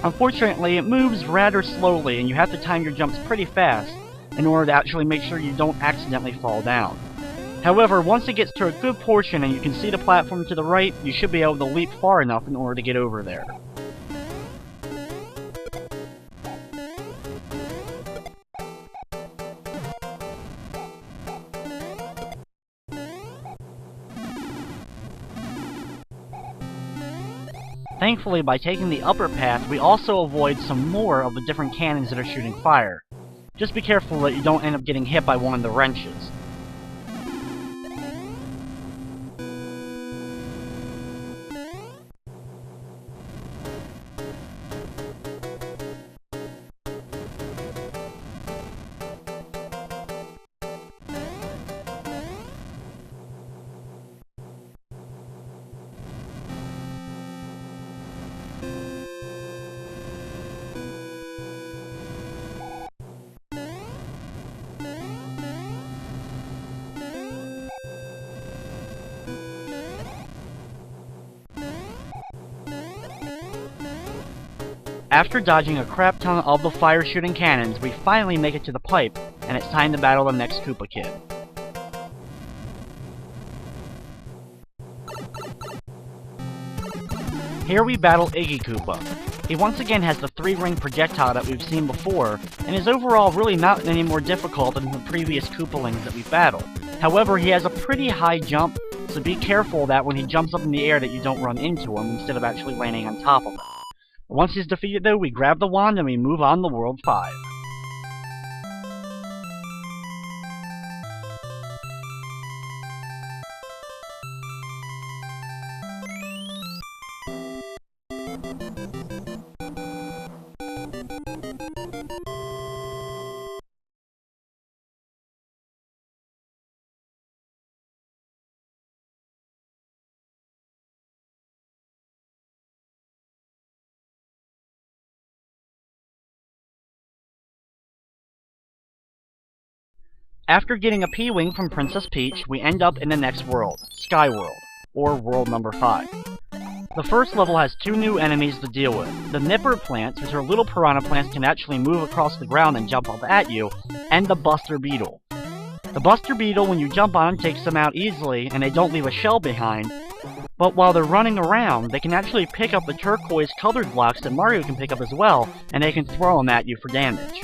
Unfortunately, it moves rather slowly and you have to time your jumps pretty fast in order to actually make sure you don't accidentally fall down. However, once it gets to a good portion and you can see the platform to the right, you should be able to leap far enough in order to get over there. Thankfully, by taking the upper path, we also avoid some more of the different cannons that are shooting fire. Just be careful that you don't end up getting hit by one of the wrenches. After dodging a crap ton of the fire-shooting cannons, we finally make it to the pipe, and it's time to battle the next Koopa Kid. Here we battle Iggy Koopa. He once again has the 3-ring projectile that we've seen before, and is overall really not any more difficult than the previous Koopalings that we've battled. However, he has a pretty high jump, so be careful that when he jumps up in the air that you don't run into him instead of actually landing on top of him. Once he's defeated though, we grab the wand and we move on to World 5. After getting a P-Wing from Princess Peach, we end up in the next world, Sky World, or World number 5. The first level has 2 new enemies to deal with, the Nipper plants, which are little piranha plants can actually move across the ground and jump up at you, and the Buster Beetle. The Buster Beetle, when you jump on them, takes them out easily, and they don't leave a shell behind, but while they're running around, they can actually pick up the turquoise colored blocks that Mario can pick up as well, and they can throw them at you for damage.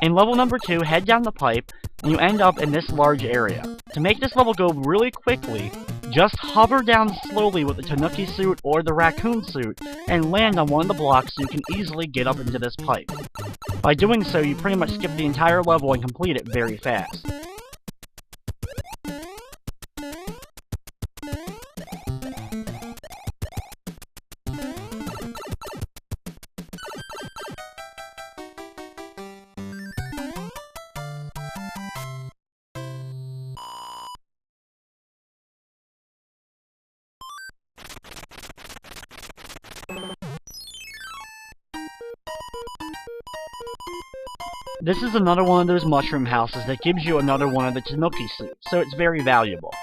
In level number 2, head down the pipe, and you end up in this large area. To make this level go really quickly, just hover down slowly with the Tanooki suit or the raccoon suit, and land on one of the blocks so you can easily get up into this pipe. By doing so, you pretty much skip the entire level and complete it very fast. This is another one of those mushroom houses that gives you another one of the Tanooki suits, so it's very valuable.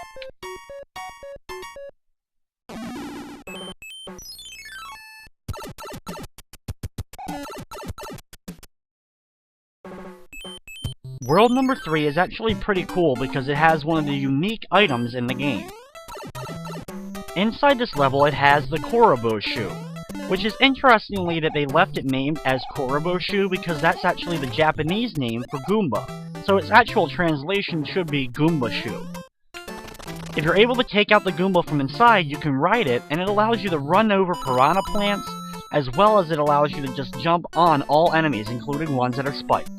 World number 3 is actually pretty cool because it has one of the unique items in the game. Inside this level it has the Korobo shoe, which is interestingly that they left it named as Korobo shoe because that's actually the Japanese name for Goomba, so its actual translation should be Goomba shoe. If you're able to take out the Goomba from inside, you can ride it, and it allows you to run over piranha plants, as well as it allows you to just jump on all enemies, including ones that are spiked.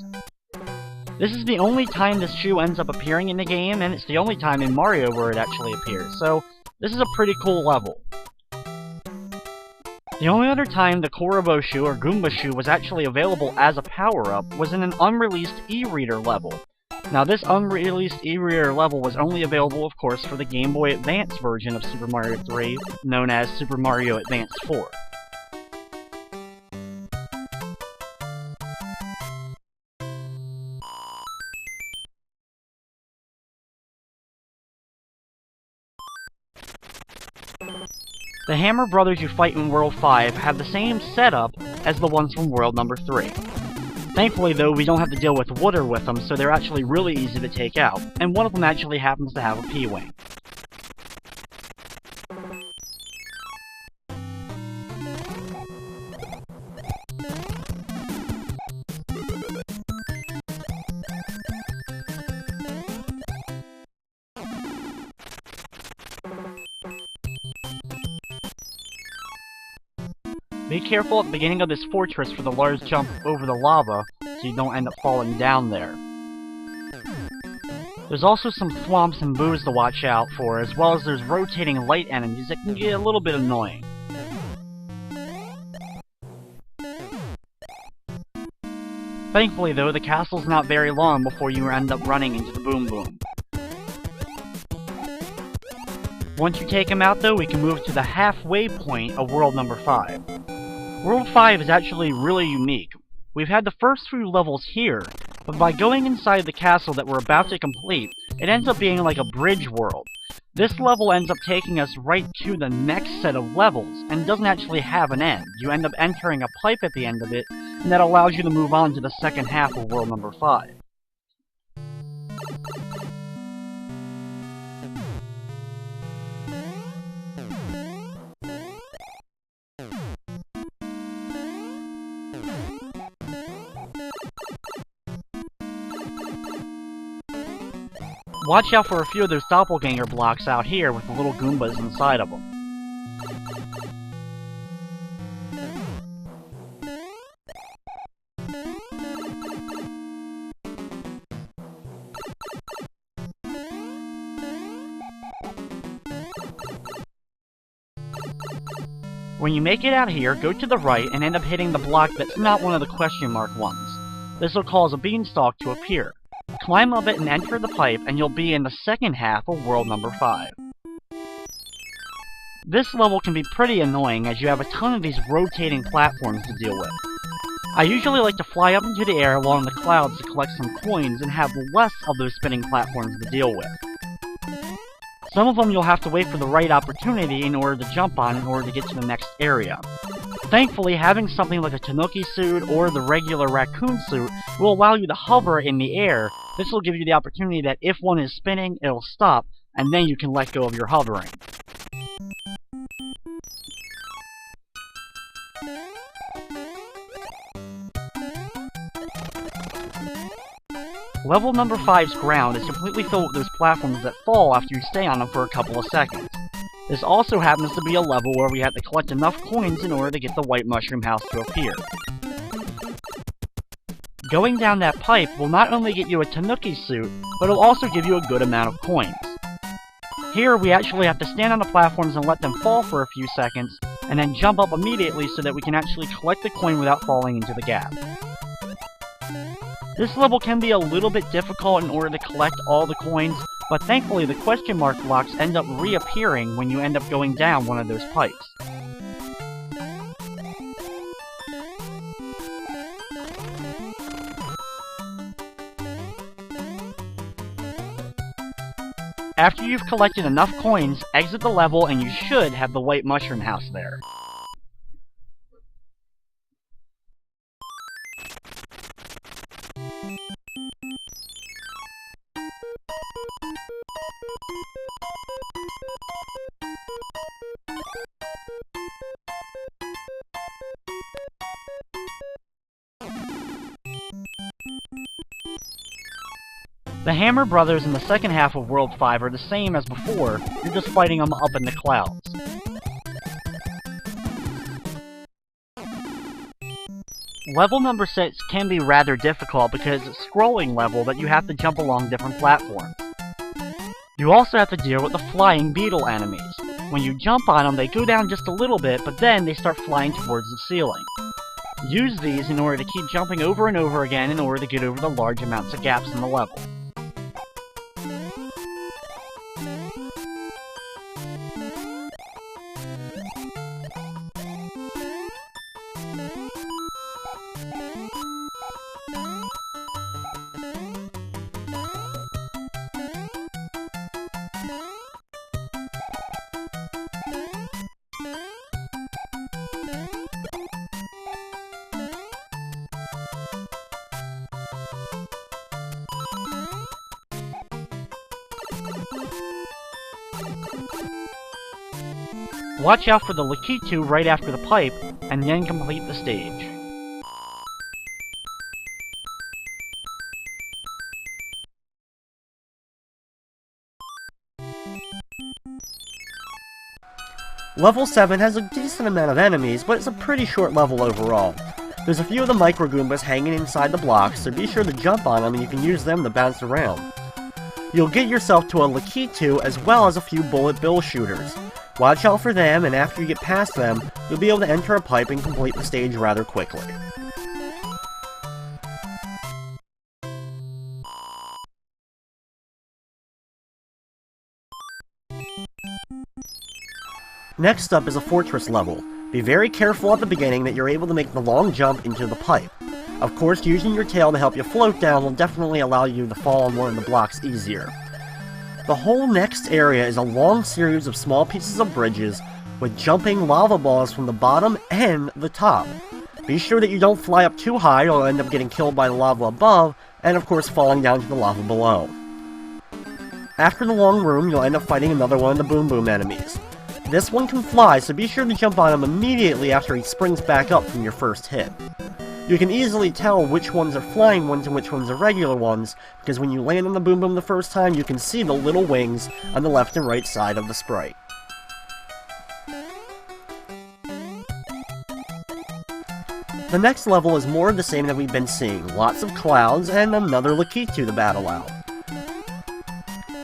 This is the only time this shoe ends up appearing in the game, and it's the only time in Mario where it actually appears, so this is a pretty cool level. The only other time the Korobo shoe or Goomba shoe was actually available as a power-up was in an unreleased e-reader level. Now this unreleased e-reader level was only available, of course, for the Game Boy Advance version of Super Mario 3, known as Super Mario Advance 4. The Hammer Brothers you fight in World 5 have the same setup as the ones from World number 3. Thankfully though, we don't have to deal with water with them, so they're actually really easy to take out, and one of them actually happens to have a P-Wing. Be careful at the beginning of this fortress for the large jump over the lava, so you don't end up falling down there. There's also some thwomps and boos to watch out for, as well as there's rotating light enemies that can get a little bit annoying. Thankfully though, the castle's not very long before you end up running into the Boom Boom. Once you take him out though, we can move to the halfway point of World number 5. World 5 is actually really unique. We've had the first few levels here, but by going inside the castle that we're about to complete, it ends up being like a bridge world. This level ends up taking us right to the next set of levels, and doesn't actually have an end. You end up entering a pipe at the end of it, and that allows you to move on to the second half of world number 5. Watch out for a few of those doppelganger blocks out here with the little Goombas inside of them. When you make it out here, go to the right and end up hitting the block that's not one of the question mark ones. This will cause a beanstalk to appear. Climb up it and enter the pipe, and you'll be in the second half of world number 5. This level can be pretty annoying as you have a ton of these rotating platforms to deal with. I usually like to fly up into the air along the clouds to collect some coins and have less of those spinning platforms to deal with. Some of them you'll have to wait for the right opportunity in order to jump on in order to get to the next area. Thankfully, having something like a Tanooki suit or the regular raccoon suit will allow you to hover in the air. This will give you the opportunity that if one is spinning, it'll stop, and then you can let go of your hovering. Level number 5's ground is completely filled with those platforms that fall after you stay on them for a couple of seconds. This also happens to be a level where we have to collect enough coins in order to get the white mushroom house to appear. Going down that pipe will not only get you a Tanooki suit, but it'll also give you a good amount of coins. Here we actually have to stand on the platforms and let them fall for a few seconds, and then jump up immediately so that we can actually collect the coin without falling into the gap. This level can be a little bit difficult in order to collect all the coins, but thankfully the question mark blocks end up reappearing when you end up going down one of those pipes. After you've collected enough coins, exit the level and you should have the white mushroom house there. The Hammer Brothers in the second half of World 5 are the same as before, you're just fighting them up in the clouds. Level number 6 can be rather difficult because it's a scrolling level that you have to jump along different platforms. You also have to deal with the flying beetle enemies. When you jump on them, they go down just a little bit, but then they start flying towards the ceiling. Use these in order to keep jumping over and over again in order to get over the large amounts of gaps in the level. Watch out for the Lakitu right after the pipe, and then complete the stage. Level 7 has a decent amount of enemies, but it's a pretty short level overall. There's a few of the Micro Goombas hanging inside the blocks, so be sure to jump on them and you can use them to bounce around. You'll get yourself to a Lakitu as well as a few bullet bill shooters. Watch out for them, and after you get past them, you'll be able to enter a pipe and complete the stage rather quickly. Next up is a fortress level. Be very careful at the beginning that you're able to make the long jump into the pipe. Of course, using your tail to help you float down will definitely allow you to fall on one of the blocks easier. The whole next area is a long series of small pieces of bridges with jumping lava balls from the bottom and the top. Be sure that you don't fly up too high or you'll end up getting killed by the lava above, and of course falling down to the lava below. After the long room, you'll end up fighting another one of the Boom Boom enemies. This one can fly, so be sure to jump on him immediately after he springs back up from your first hit. You can easily tell which ones are flying ones and which ones are regular ones, because when you land on the Boom Boom the first time, you can see the little wings on the left and right side of the sprite. The next level is more of the same that we've been seeing, lots of clouds and another Lakitu to battle out.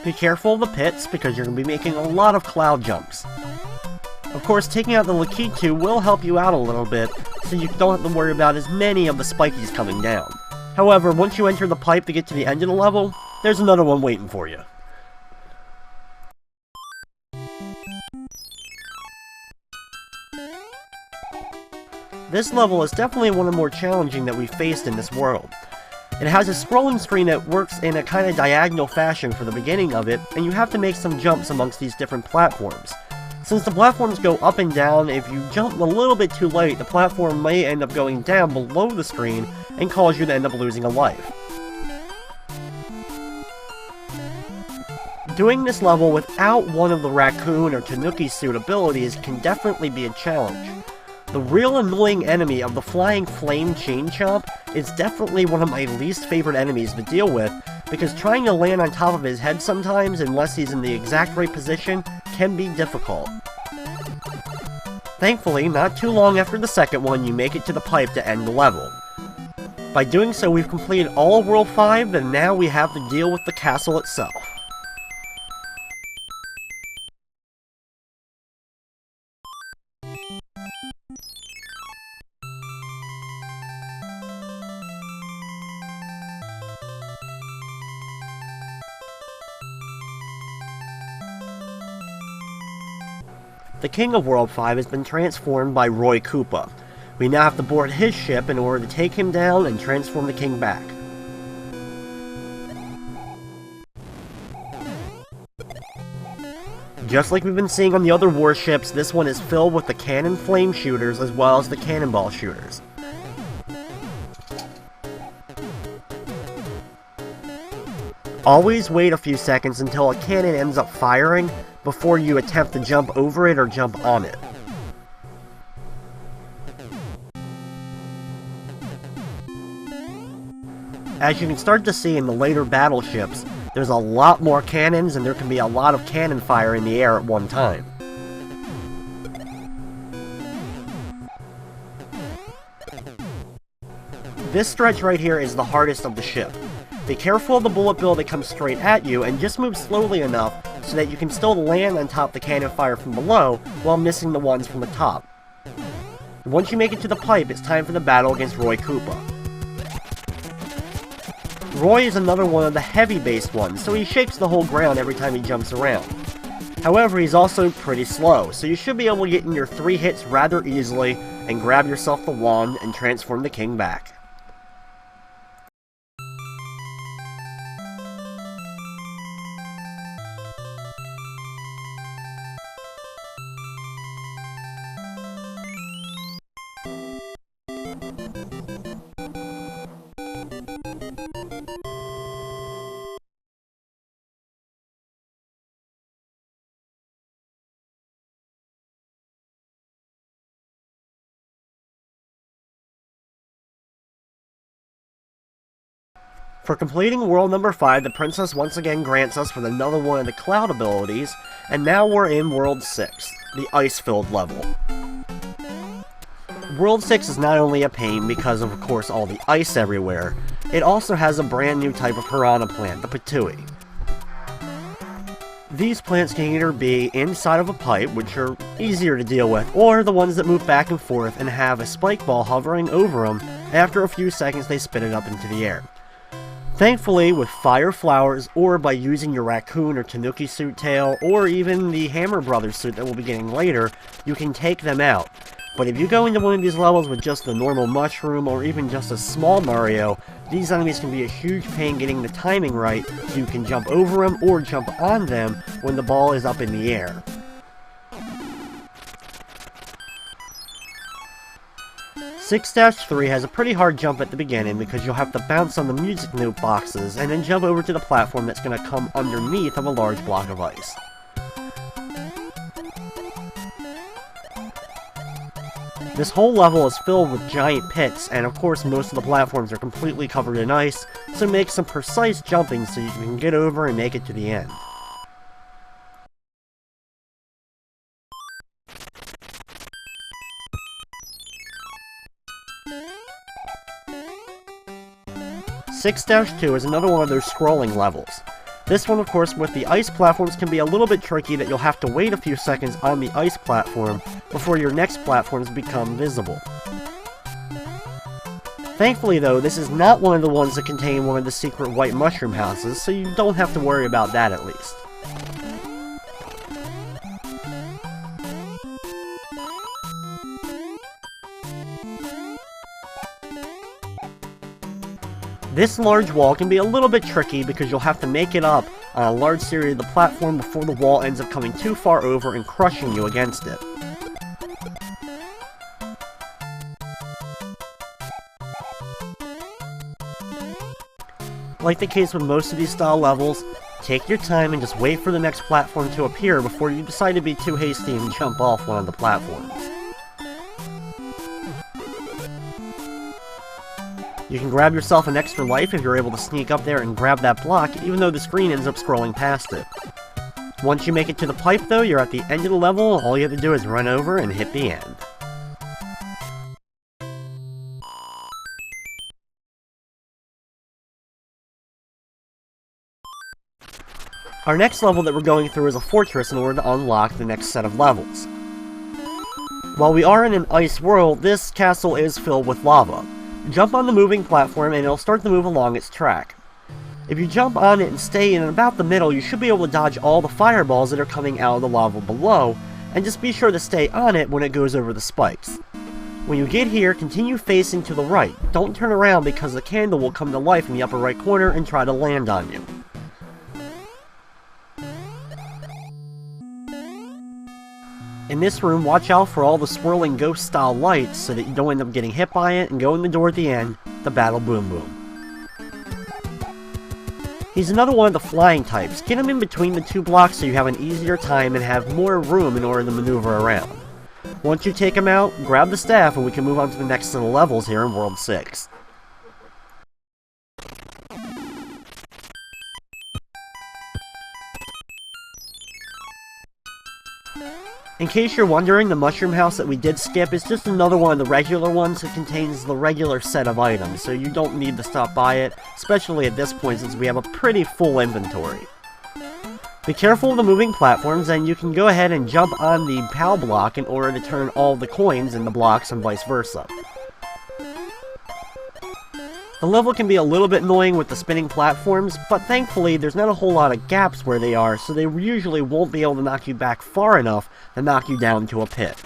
Be careful of the pits, because you're going to be making a lot of cloud jumps. Of course, taking out the Lakitu will help you out a little bit, so you don't have to worry about as many of the spikies coming down. However, once you enter the pipe to get to the end of the level, there's another one waiting for you. This level is definitely one of the more challenging that we've faced in this world. It has a scrolling screen that works in a kind of diagonal fashion for the beginning of it, and you have to make some jumps amongst these different platforms. Since the platforms go up and down, if you jump a little bit too late, the platform may end up going down below the screen and cause you to end up losing a life. Doing this level without one of the raccoon or Tanooki suit abilities can definitely be a challenge. The real annoying enemy of the flying flame chain chomp is definitely one of my least favorite enemies to deal with, because trying to land on top of his head sometimes, unless he's in the exact right position, can be difficult. Thankfully, not too long after the second one, you make it to the pipe to end the level. By doing so, we've completed all of World 5, and now we have to deal with the castle itself. The king of World 5 has been transformed by Roy Koopa. We now have to board his ship in order to take him down and transform the king back. Just like we've been seeing on the other warships, this one is filled with the cannon flame shooters as well as the cannonball shooters. Always wait a few seconds until a cannon ends up firing before you attempt to jump over it or jump on it. As you can start to see in the later battleships, there's a lot more cannons and there can be a lot of cannon fire in the air at one time. This stretch right here is the hardest of the ship. Be careful of the bullet bill that comes straight at you, and just move slowly enough so that you can still land on top of the cannon fire from below while missing the ones from the top. Once you make it to the pipe, it's time for the battle against Roy Koopa. Roy is another one of the heavy-based ones, so he shakes the whole ground every time he jumps around. However, he's also pretty slow, so you should be able to get in your 3 hits rather easily and grab yourself the wand and transform the king back. For completing world number 5, the princess once again grants us with another one of the cloud abilities, and now we're in world 6, the ice-filled level. World 6 is not only a pain because of course all the ice everywhere, it also has a brand new type of piranha plant, the patui. These plants can either be inside of a pipe, which are easier to deal with, or the ones that move back and forth and have a spike ball hovering over them, and after a few seconds they spit it up into the air. Thankfully, with fire flowers, or by using your raccoon or Tanooki suit tail, or even the Hammer Brothers suit that we'll be getting later, you can take them out. But if you go into one of these levels with just the normal mushroom, or even just a small Mario, these enemies can be a huge pain getting the timing right, so you can jump over them or jump on them when the ball is up in the air. 6-3 has a pretty hard jump at the beginning because you'll have to bounce on the music note boxes and then jump over to the platform that's going to come underneath of a large block of ice. This whole level is filled with giant pits, and of course most of the platforms are completely covered in ice, so make some precise jumping so you can get over and make it to the end. (6-2) is another one of those scrolling levels. This one, of course, with the ice platforms can be a little bit tricky that you'll have to wait a few seconds on the ice platform before your next platforms become visible. Thankfully though, this is not one of the ones that contain one of the secret white mushroom houses, so you don't have to worry about that at least. This large wall can be a little bit tricky because you'll have to make it up on a large series of the platform before the wall ends up coming too far over and crushing you against it. Like the case with most of these style levels, take your time and just wait for the next platform to appear before you decide to be too hasty and jump off one of the platforms. You can grab yourself an extra life if you're able to sneak up there and grab that block, even though the screen ends up scrolling past it. Once you make it to the pipe though, you're at the end of the level, all you have to do is run over and hit the end. Our next level that we're going through is a fortress in order to unlock the next set of levels. While we are in an ice world, this castle is filled with lava. Jump on the moving platform and it'll start to move along its track. If you jump on it and stay in about the middle, you should be able to dodge all the fireballs that are coming out of the lava below, and just be sure to stay on it when it goes over the spikes. When you get here, continue facing to the right. Don't turn around because the candle will come to life in the upper right corner and try to land on you. In this room, watch out for all the swirling ghost-style lights so that you don't end up getting hit by it and go in the door at the end, the Battle Boom Boom. He's another one of the flying types. Get him in between the two blocks so you have an easier time and have more room in order to maneuver around. Once you take him out, grab the staff and we can move on to the next set of levels here in World 6. In case you're wondering, the mushroom house that we did skip is just another one of the regular ones that contains the regular set of items, so you don't need to stop by it, especially at this point since we have a pretty full inventory. Be careful of the moving platforms, and you can go ahead and jump on the POW block in order to turn all the coins into blocks and vice versa. The level can be a little bit annoying with the spinning platforms, but thankfully there's not a whole lot of gaps where they are, so they usually won't be able to knock you back far enough to knock you down to a pit.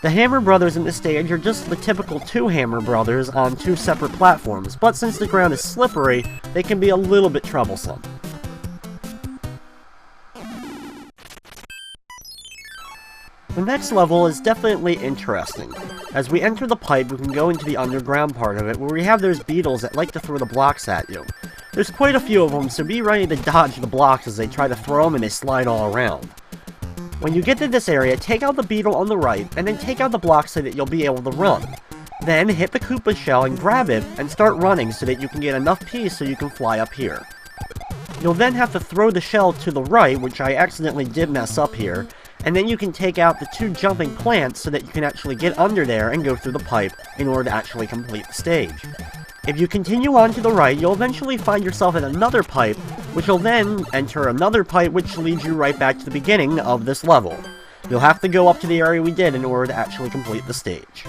The Hammer Brothers in this stage are just the typical two Hammer Brothers on two separate platforms, but since the ground is slippery, they can be a little bit troublesome. The next level is definitely interesting. As we enter the pipe, we can go into the underground part of it, where we have those beetles that like to throw the blocks at you. There's quite a few of them, so be ready to dodge the blocks as they try to throw them and they slide all around. When you get to this area, take out the beetle on the right, and then take out the block so that you'll be able to run. Then hit the Koopa shell and grab it, and start running so that you can get enough peace so you can fly up here. You'll then have to throw the shell to the right, which I accidentally did mess up here, and then you can take out the two jumping plants so that you can actually get under there and go through the pipe in order to actually complete the stage. If you continue on to the right, you'll eventually find yourself in another pipe, which will then enter another pipe which leads you right back to the beginning of this level. You'll have to go up to the area we did in order to actually complete the stage.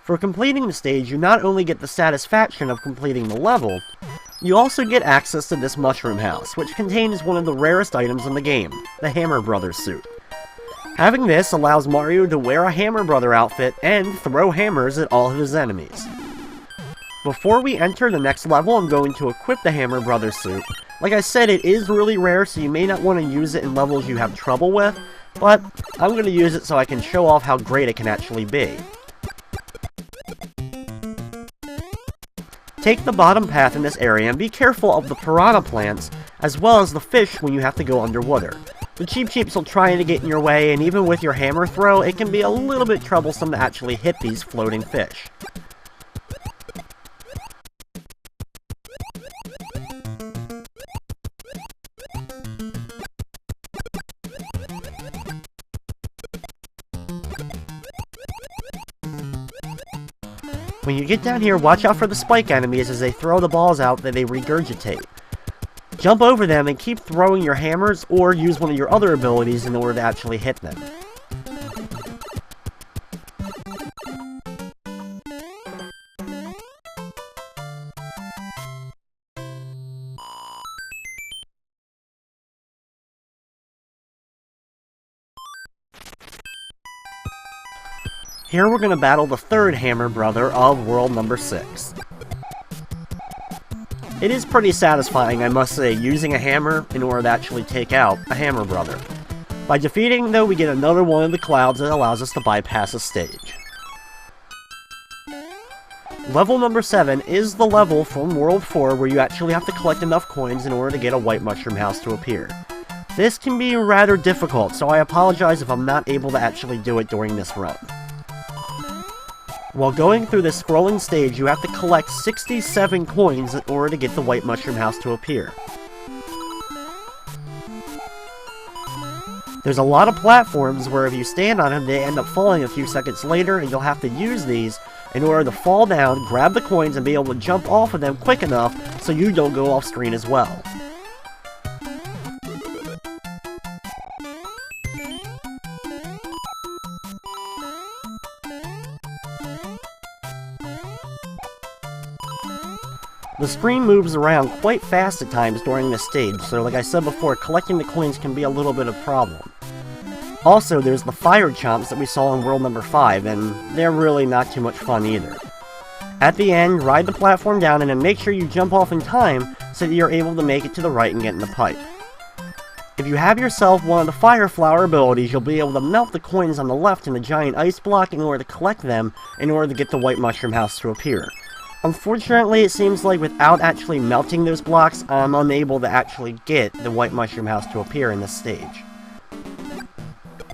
For completing the stage, you not only get the satisfaction of completing the level, you also get access to this mushroom house, which contains one of the rarest items in the game, the Hammer Brothers suit. Having this allows Mario to wear a Hammer Brother outfit and throw hammers at all of his enemies. Before we enter the next level, I'm going to equip the Hammer Brother suit. Like I said, it is really rare, so you may not want to use it in levels you have trouble with, but I'm going to use it so I can show off how great it can actually be. Take the bottom path in this area and be careful of the piranha plants, as well as the fish when you have to go underwater. The Cheep Cheeps will try to get in your way, and even with your hammer throw, it can be a little bit troublesome to actually hit these floating fish. When you get down here, watch out for the spike enemies as they throw the balls out that they regurgitate. Jump over them and keep throwing your hammers, or use one of your other abilities in order to actually hit them. Here we're going to battle the third Hammer Brother of World number 6. It is pretty satisfying, I must say, using a hammer in order to actually take out a Hammer Brother. By defeating, though, we get another one of the clouds that allows us to bypass a stage. Level number 7 is the level from World 4 where you actually have to collect enough coins in order to get a white mushroom house to appear. This can be rather difficult, so I apologize if I'm not able to actually do it during this run. While going through this scrolling stage, you have to collect 67 coins in order to get the white mushroom house to appear. There's a lot of platforms where if you stand on them, they end up falling a few seconds later, and you'll have to use these in order to fall down, grab the coins, and be able to jump off of them quick enough so you don't go off screen as well. The screen moves around quite fast at times during this stage, so like I said before, collecting the coins can be a little bit of a problem. Also, there's the fire chomps that we saw in World number 5, and they're really not too much fun either. At the end, ride the platform down and then make sure you jump off in time so that you're able to make it to the right and get in the pipe. If you have yourself one of the fire flower abilities, you'll be able to melt the coins on the left in the giant ice block in order to collect them in order to get the white mushroom house to appear. Unfortunately, it seems like without actually melting those blocks, I'm unable to actually get the white mushroom house to appear in this stage.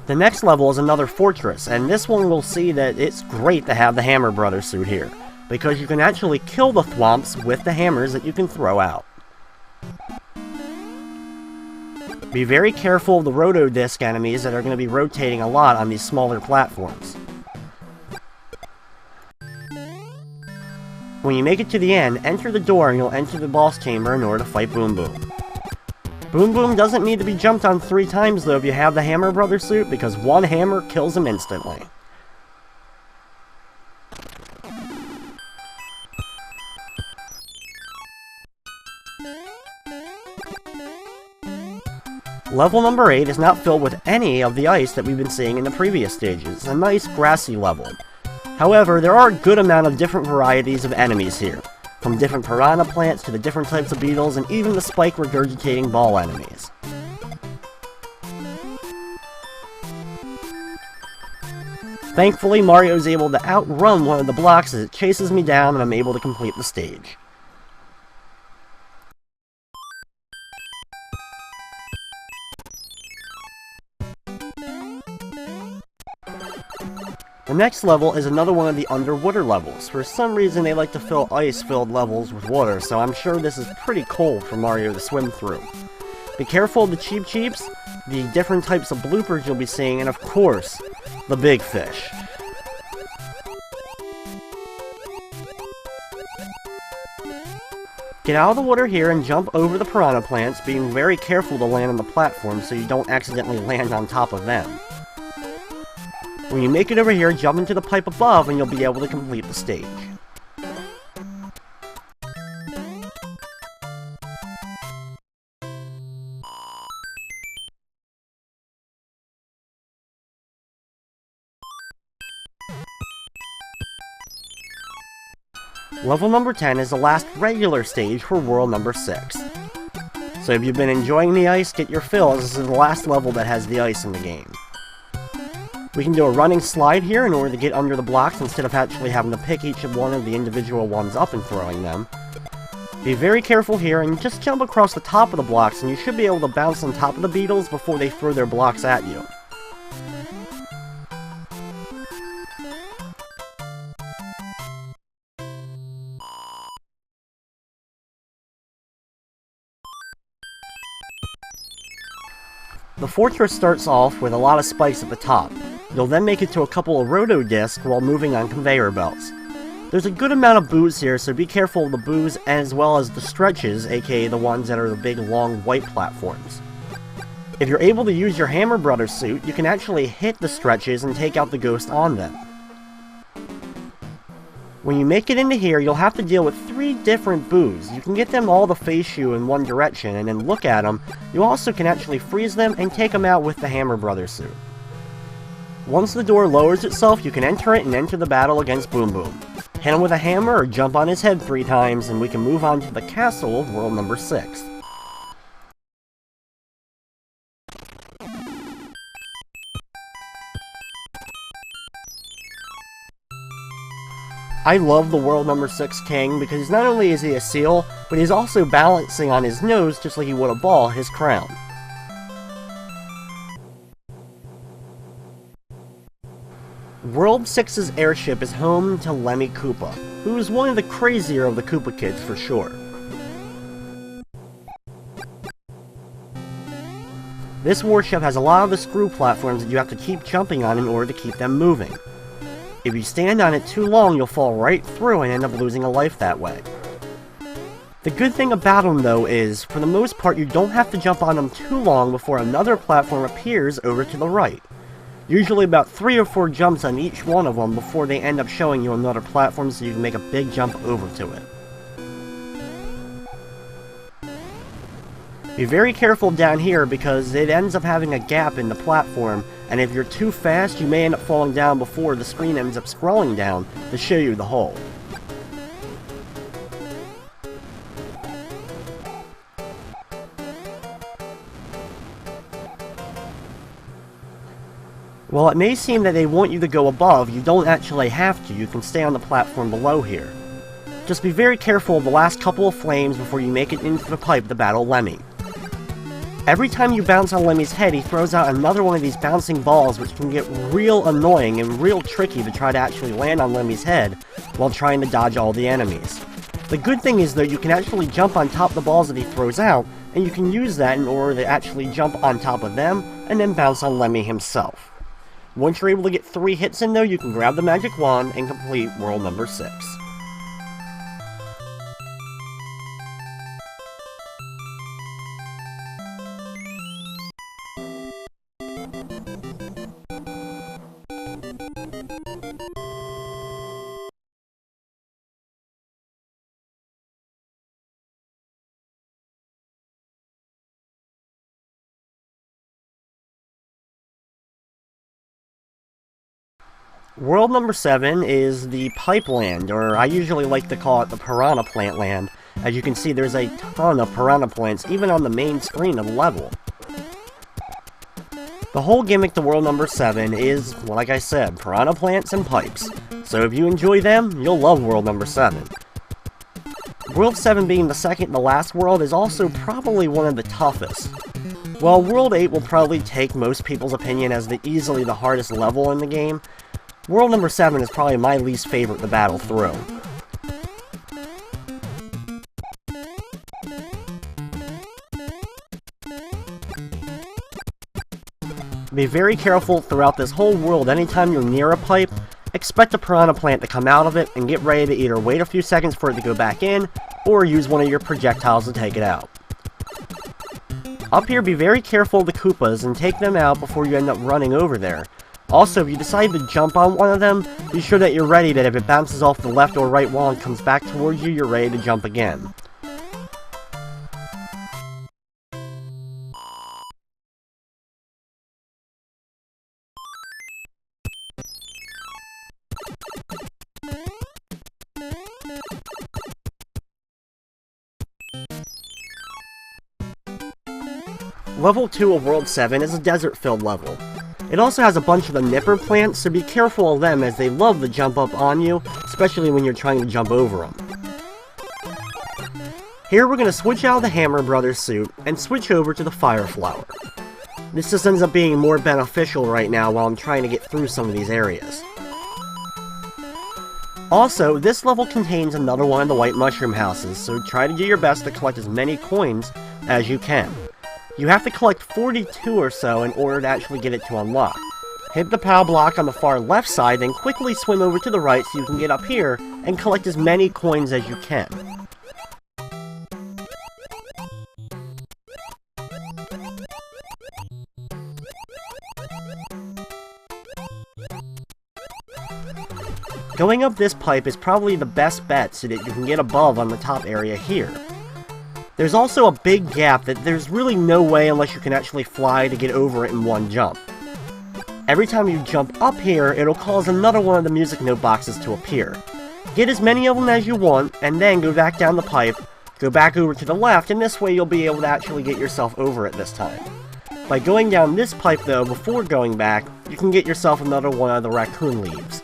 The next level is another fortress, and this one will see that it's great to have the Hammer Brother suit here, because you can actually kill the thwomps with the hammers that you can throw out. Be very careful of the Roto-Disc enemies that are going to be rotating a lot on these smaller platforms. When you make it to the end, enter the door and you'll enter the boss chamber in order to fight Boom Boom. Boom Boom doesn't need to be jumped on 3 times though if you have the Hammer Brother suit, because one hammer kills him instantly. Level number 8 is not filled with any of the ice that we've been seeing in the previous stages. It's a nice grassy level. However, there are a good amount of different varieties of enemies here, from different piranha plants to the different types of beetles and even the spike regurgitating ball enemies. Thankfully, Mario is able to outrun one of the blocks as it chases me down and I'm able to complete the stage. The next level is another one of the underwater levels. For some reason they like to fill ice-filled levels with water, so I'm sure this is pretty cold for Mario to swim through. Be careful of the Cheep Cheeps, the different types of bloopers you'll be seeing, and of course, the big fish. Get out of the water here and jump over the piranha plants, being very careful to land on the platform so you don't accidentally land on top of them. When you make it over here, jump into the pipe above and you'll be able to complete the stage. Level number 10 is the last regular stage for world number 6. So if you've been enjoying the ice, get your fill, as this is the last level that has the ice in the game. We can do a running slide here in order to get under the blocks instead of actually having to pick each one of the individual ones up and throwing them. Be very careful here and just jump across the top of the blocks and you should be able to bounce on top of the beetles before they throw their blocks at you. The fortress starts off with a lot of spikes at the top. You'll then make it to a couple of roto discs while moving on conveyor belts. There's a good amount of boos here, so be careful of the boos as well as the stretches, aka the ones that are the big long white platforms. If you're able to use your Hammer Brothers suit, you can actually hit the stretches and take out the ghost on them. When you make it into here, you'll have to deal with 3 different boos. You can get them all to face you in one direction and then look at them. You also can actually freeze them and take them out with the Hammer Brothers suit. Once the door lowers itself, you can enter it and enter the battle against Boom Boom. Hit him with a hammer or jump on his head 3 times and we can move on to the castle of world number 6. I love the world number 6 king because not only is he a seal, but he's also balancing on his nose just like he would a ball his crown. World 6's airship is home to Lemmy Koopa, who is one of the crazier of the Koopa kids for sure. This warship has a lot of the screw platforms that you have to keep jumping on in order to keep them moving. If you stand on it too long, you'll fall right through and end up losing a life that way. The good thing about them though is, for the most part, you don't have to jump on them too long before another platform appears over to the right. Usually about 3 or 4 jumps on each one of them before they end up showing you another platform so you can make a big jump over to it. Be very careful down here because it ends up having a gap in the platform, and if you're too fast you may end up falling down before the screen ends up scrolling down to show you the hole. While it may seem that they want you to go above, you don't actually have to. You can stay on the platform below here. Just be very careful of the last couple of flames before you make it into the pipe to battle Lemmy. Every time you bounce on Lemmy's head, he throws out another one of these bouncing balls, which can get real annoying and real tricky to try to actually land on Lemmy's head while trying to dodge all the enemies. The good thing is though, you can actually jump on top of the balls that he throws out, and you can use that in order to actually jump on top of them and then bounce on Lemmy himself. Once you're able to get 3 hits in though, you can grab the magic wand and complete world number 6. World number 7 is the Pipe Land, or I usually like to call it the Piranha Plant Land. As you can see, there's a ton of piranha plants even on the main screen of the level. The whole gimmick to world number 7 is, like I said, piranha plants and pipes. So if you enjoy them, you'll love world number 7. World 7 being the second and the last world is also probably one of the toughest. While World 8 will probably take most people's opinion as easily the hardest level in the game, World number 7 is probably my least favorite to battle through. Be very careful throughout this whole world. Anytime you're near a pipe, expect a piranha plant to come out of it and get ready to either wait a few seconds for it to go back in, or use one of your projectiles to take it out. Up here, be very careful of the Koopas and take them out before you end up running over there. Also, if you decide to jump on one of them, be sure that you're ready that if it bounces off the left or right wall and comes back towards you, you're ready to jump again. Level 2 of World 7 is a desert-filled level. It also has a bunch of the nipper plants, so be careful of them as they love to jump up on you, especially when you're trying to jump over them. Here we're going to switch out of the Hammer Brothers suit and switch over to the Fire Flower. This just ends up being more beneficial right now while I'm trying to get through some of these areas. Also, this level contains another one of the White Mushroom houses, so try to do your best to collect as many coins as you can. You have to collect 42 or so in order to actually get it to unlock. Hit the POW block on the far left side, then quickly swim over to the right so you can get up here and collect as many coins as you can. Going up this pipe is probably the best bet so that you can get above on the top area here. There's also a big gap that there's really no way unless you can actually fly to get over it in one jump. Every time you jump up here, it'll cause another one of the music note boxes to appear. Get as many of them as you want, and then go back down the pipe, go back over to the left, and this way you'll be able to actually get yourself over it this time. By going down this pipe though, before going back, you can get yourself another one of the raccoon leaves.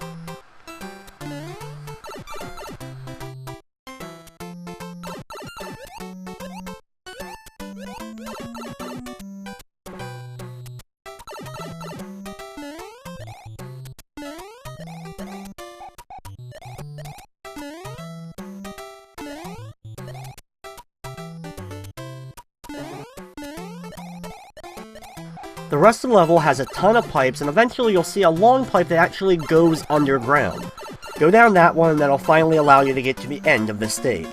The rest of the level has a ton of pipes, and eventually you'll see a long pipe that actually goes underground. Go down that one, and that'll finally allow you to get to the end of this stage.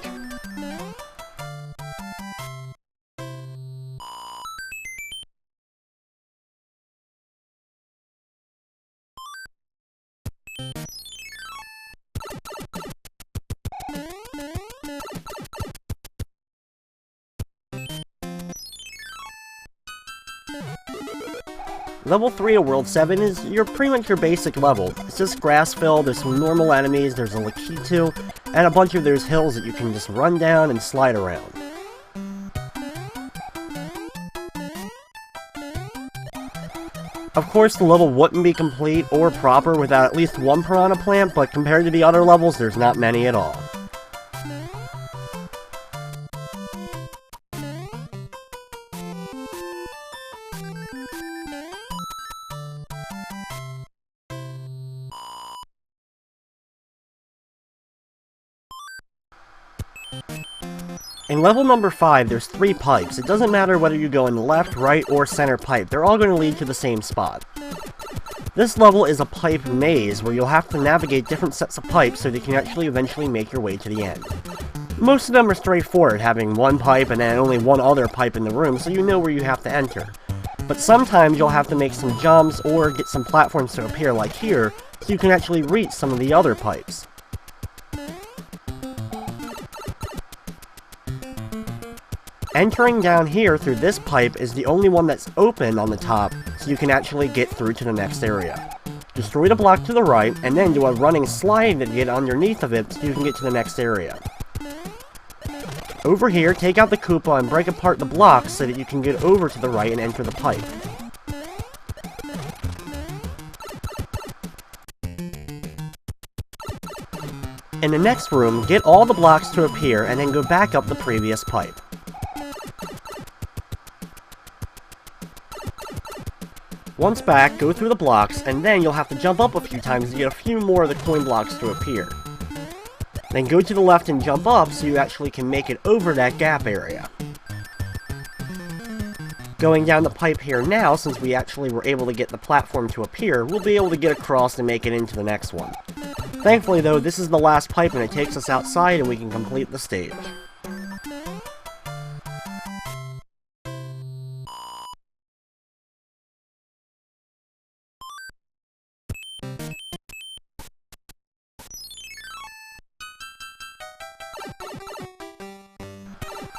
Level 3 of World 7 is pretty much your basic level. It's just grass-filled, there's some normal enemies, there's a Lakitu, and a bunch of those hills that you can just run down and slide around. Of course, the level wouldn't be complete or proper without at least one piranha plant, but compared to the other levels, there's not many at all. In level number 5, there's 3 pipes. It doesn't matter whether you go in the left, right, or center pipe, they're all going to lead to the same spot. This level is a pipe maze, where you'll have to navigate different sets of pipes so that you can actually eventually make your way to the end. Most of them are straightforward, having one pipe and then only one other pipe in the room, so you know where you have to enter. But sometimes you'll have to make some jumps or get some platforms to appear like here, so you can actually reach some of the other pipes. Entering down here through this pipe is the only one that's open on the top, so you can actually get through to the next area. Destroy the block to the right, and then do a running slide to get underneath of it so you can get to the next area. Over here, take out the Koopa and break apart the blocks so that you can get over to the right and enter the pipe. In the next room, get all the blocks to appear and then go back up the previous pipe. Once back, go through the blocks, and then you'll have to jump up a few times to get a few more of the coin blocks to appear. Then go to the left and jump up so you actually can make it over that gap area. Going down the pipe here now, since we actually were able to get the platform to appear, we'll be able to get across and make it into the next one. Thankfully though, this is the last pipe and it takes us outside and we can complete the stage.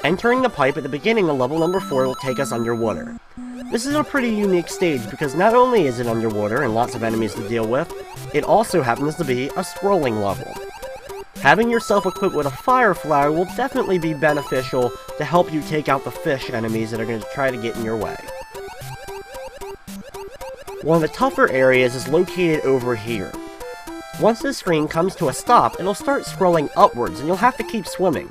Entering the pipe at the beginning of level number 4 will take us underwater. This is a pretty unique stage because not only is it underwater and lots of enemies to deal with, it also happens to be a scrolling level. Having yourself equipped with a fire flower will definitely be beneficial to help you take out the fish enemies that are going to try to get in your way. One of the tougher areas is located over here. Once the screen comes to a stop, it'll start scrolling upwards and you'll have to keep swimming.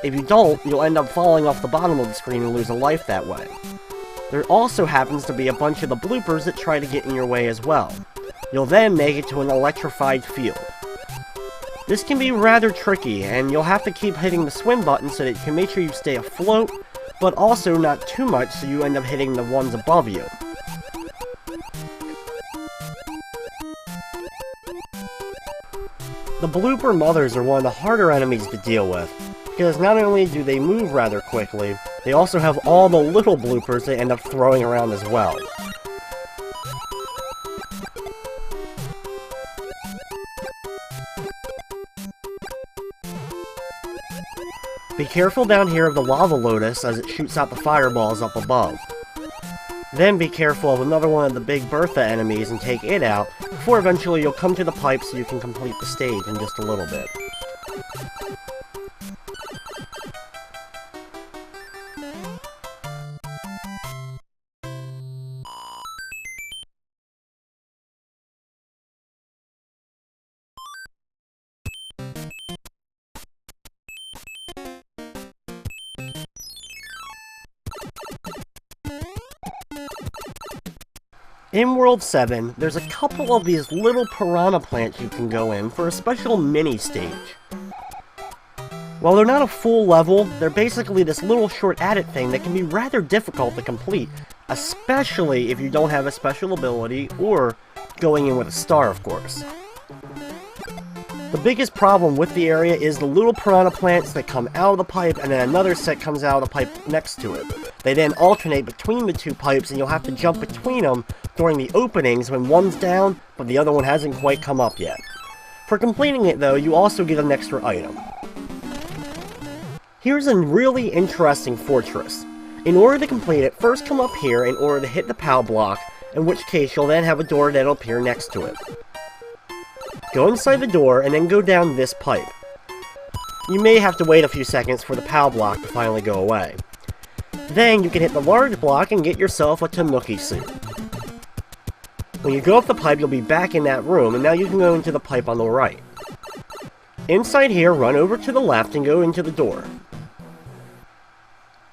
If you don't, you'll end up falling off the bottom of the screen and lose a life that way. There also happens to be a bunch of the bloopers that try to get in your way as well. You'll then make it to an electrified field. This can be rather tricky, and you'll have to keep hitting the swim button so that you can make sure you stay afloat, but also not too much so you end up hitting the ones above you. The blooper mothers are one of the harder enemies to deal with, because not only do they move rather quickly, they also have all the little bloopers they end up throwing around as well. Be careful down here of the lava lotus as it shoots out the fireballs up above. Then be careful of another one of the big Bertha enemies and take it out, before eventually you'll come to the pipe so you can complete the stage in just a little bit. In World 7, there's a couple of these little piranha plants you can go in for a special mini-stage. While they're not a full level, they're basically this little short adit thing that can be rather difficult to complete, especially if you don't have a special ability or going in with a star, of course. The biggest problem with the area is the little piranha plants that come out of the pipe and then another set comes out of the pipe next to it. They then alternate between the two pipes and you'll have to jump between them during the openings when one's down but the other one hasn't quite come up yet. For completing it though, you also get an extra item. Here's a really interesting fortress. In order to complete it, first come up here in order to hit the POW block, in which case you'll then have a door that'll appear next to it. Go inside the door and then go down this pipe. You may have to wait a few seconds for the POW block to finally go away. Then you can hit the large block and get yourself a Tanooki suit. When you go up the pipe, you'll be back in that room, and now you can go into the pipe on the right. Inside here, run over to the left and go into the door.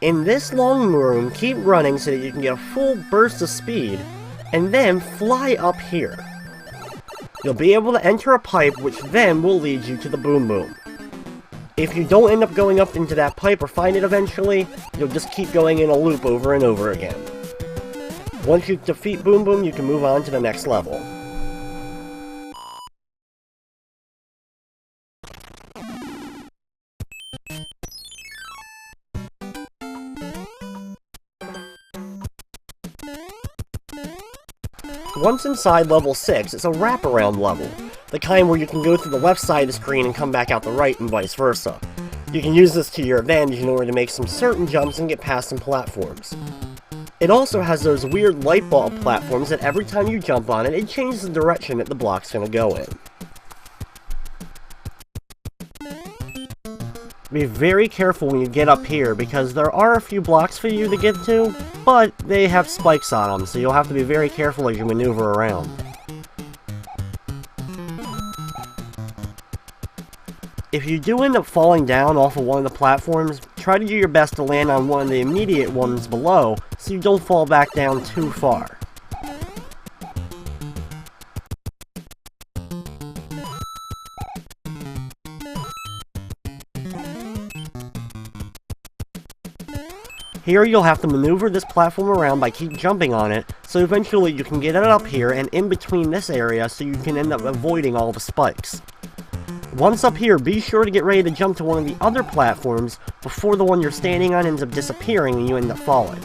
In this long room, keep running so that you can get a full burst of speed, and then fly up here. You'll be able to enter a pipe, which then will lead you to the Boom Boom. If you don't end up going up into that pipe or find it eventually, you'll just keep going in a loop over and over again. Once you defeat Boom Boom, you can move on to the next level. Once inside level 6, it's a wraparound level, the kind where you can go through the left side of the screen and come back out the right and vice versa. You can use this to your advantage in order to make some certain jumps and get past some platforms. It also has those weird light bulb platforms that every time you jump on it, it changes the direction that the block's going to go in. Be very careful when you get up here, because there are a few blocks for you to get to, but they have spikes on them, so you'll have to be very careful as you maneuver around. If you do end up falling down off of one of the platforms, try to do your best to land on one of the immediate ones below, so you don't fall back down too far. Here you'll have to maneuver this platform around by keep jumping on it, so eventually you can get it up here and in between this area so you can end up avoiding all the spikes. Once up here, be sure to get ready to jump to one of the other platforms before the one you're standing on ends up disappearing and you end up falling.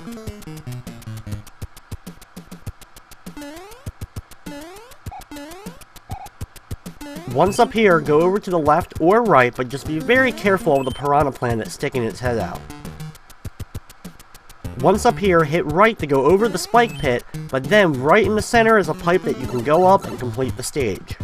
Once up here, go over to the left or right, but just be very careful of the piranha plant that's sticking its head out. Once up here, hit right to go over the spike pit, but then right in the center is a pipe that you can go up and complete the stage.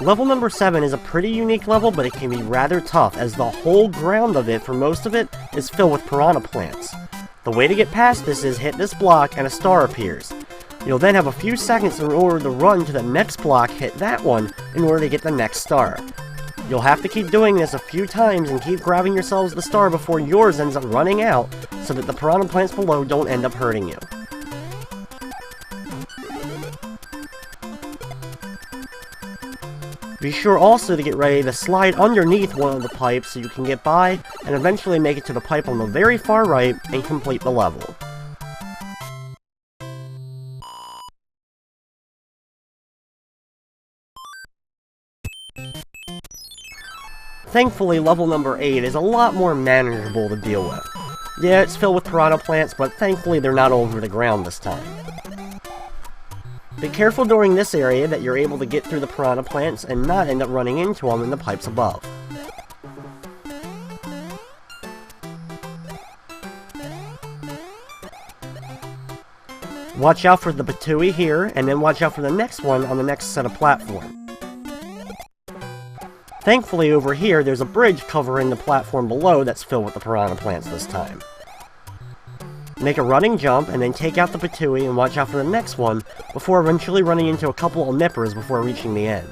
Level number 7 is a pretty unique level, but it can be rather tough, as the whole ground of it, for most of it, is filled with piranha plants. The way to get past this is hit this block and a star appears. You'll then have a few seconds in order to run to the next block, hit that one, in order to get the next star. You'll have to keep doing this a few times and keep grabbing yourselves the star before yours ends up running out, so that the piranha plants below don't end up hurting you. Be sure also to get ready to slide underneath one of the pipes so you can get by and eventually make it to the pipe on the very far right and complete the level. Thankfully, level number 8 is a lot more manageable to deal with. Yeah, it's filled with piranha plants, but thankfully they're not over the ground this time. Be careful during this area that you're able to get through the piranha plants and not end up running into them in the pipes above. Watch out for the Batui here, and then watch out for the next one on the next set of platforms. Thankfully over here, there's a bridge covering the platform below that's filled with the piranha plants this time. Make a running jump, and then take out the Batui and watch out for the next one, before eventually running into a couple of nippers before reaching the end.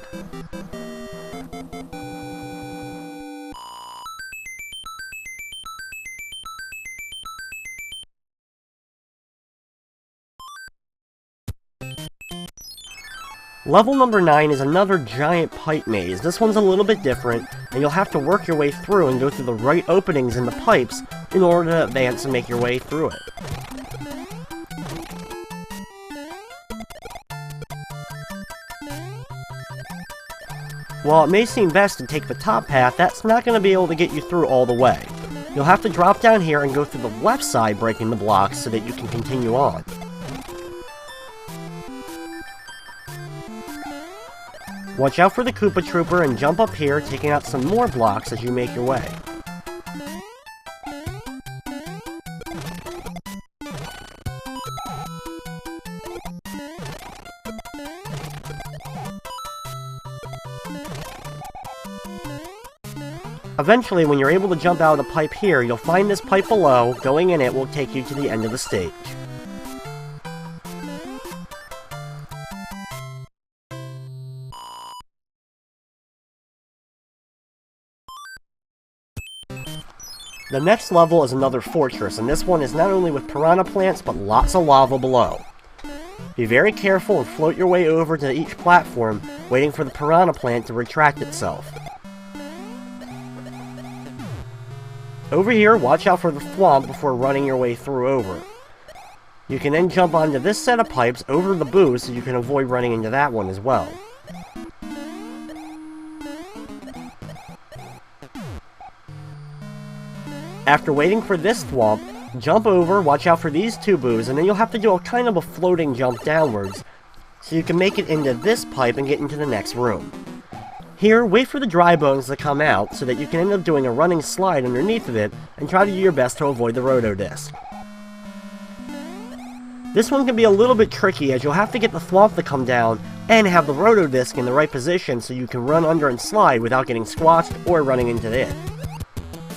Level number 9 is another giant pipe maze. This one's a little bit different, and you'll have to work your way through and go through the right openings in the pipes in order to advance and make your way through it. While it may seem best to take the top path, that's not going to be able to get you through all the way. You'll have to drop down here and go through the left side, breaking the blocks so that you can continue on. Watch out for the Koopa Trooper and jump up here, taking out some more blocks as you make your way. Eventually, when you're able to jump out of the pipe here, you'll find this pipe below. Going in it will take you to the end of the stage. The next level is another fortress, and this one is not only with piranha plants, but lots of lava below. Be very careful and float your way over to each platform, waiting for the piranha plant to retract itself. Over here, watch out for the thwomp before running your way through over. You can then jump onto this set of pipes over the boo so you can avoid running into that one as well. After waiting for this thwomp, jump over, watch out for these two boos, and then you'll have to do a kind of a floating jump downwards, so you can make it into this pipe and get into the next room. Here, wait for the dry bones to come out, so that you can end up doing a running slide underneath of it, and try to do your best to avoid the roto disc. This one can be a little bit tricky, as you'll have to get the thwomp to come down, and have the roto disc in the right position so you can run under and slide without getting squashed or running into it.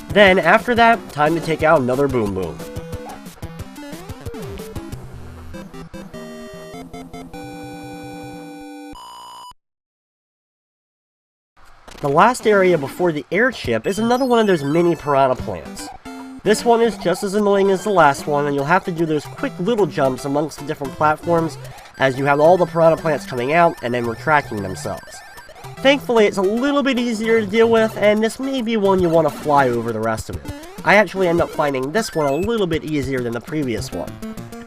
Then, after that, time to take out another Boom Boom. The last area before the airship is another one of those mini piranha plants. This one is just as annoying as the last one, and you'll have to do those quick little jumps amongst the different platforms as you have all the piranha plants coming out and then retracting themselves. Thankfully, it's a little bit easier to deal with, and this may be one you want to fly over the rest of it. I actually end up finding this one a little bit easier than the previous one.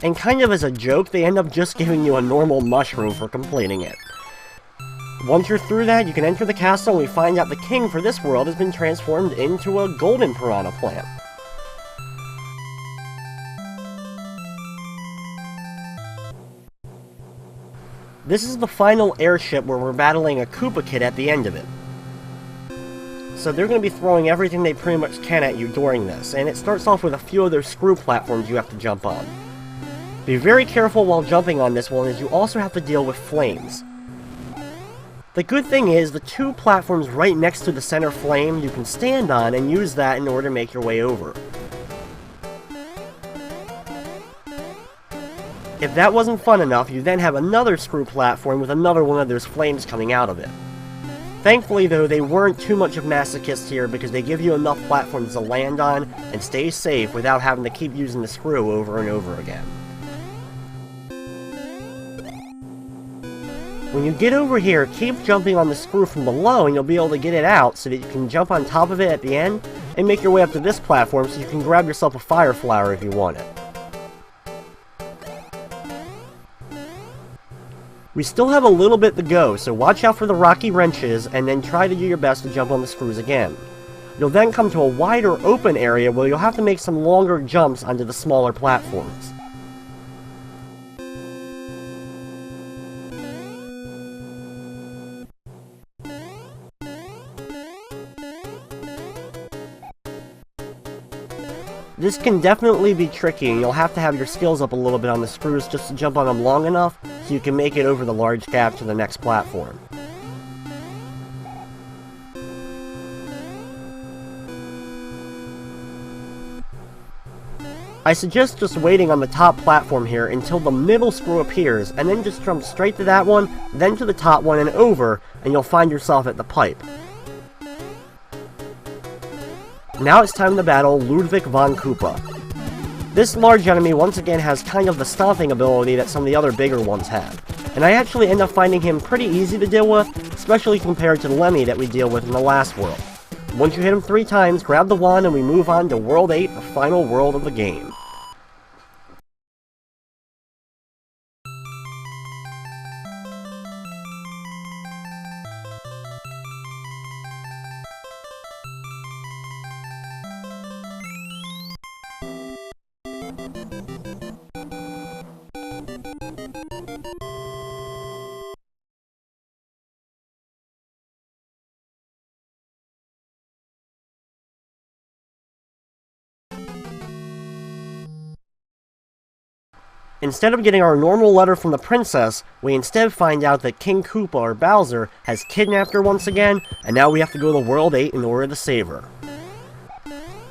And kind of as a joke, they end up just giving you a normal mushroom for completing it. Once you're through that, you can enter the castle and we find out the king for this world has been transformed into a golden piranha plant. This is the final airship where we're battling a Koopa Kid at the end of it. So they're going to be throwing everything they pretty much can at you during this, and it starts off with a few other screw platforms you have to jump on. Be very careful while jumping on this one, as you also have to deal with flames. The good thing is, the two platforms right next to the center flame you can stand on and use that in order to make your way over. If that wasn't fun enough, you then have another screw platform with another one of those flames coming out of it. Thankfully though, they weren't too much of masochists here because they give you enough platforms to land on and stay safe without having to keep using the screw over and over again. When you get over here, keep jumping on the screw from below and you'll be able to get it out so that you can jump on top of it at the end and make your way up to this platform so you can grab yourself a fire flower if you want it. We still have a little bit to go, so watch out for the rocky wrenches and then try to do your best to jump on the screws again. You'll then come to a wider open area where you'll have to make some longer jumps onto the smaller platforms. This can definitely be tricky, and you'll have to have your skills up a little bit on the screws just to jump on them long enough so you can make it over the large gap to the next platform. I suggest just waiting on the top platform here until the middle screw appears, and then just jump straight to that one, then to the top one and over, and you'll find yourself at the pipe. Now it's time to battle Ludwig von Koopa. This large enemy once again has kind of the stomping ability that some of the other bigger ones have, and I actually end up finding him pretty easy to deal with, especially compared to Lemmy that we deal with in the last world. Once you hit him 3 times, grab the wand and we move on to World 8, the final world of the game. Instead of getting our normal letter from the princess, we instead find out that King Koopa, or Bowser, has kidnapped her once again, and now we have to go to World 8 in order to save her.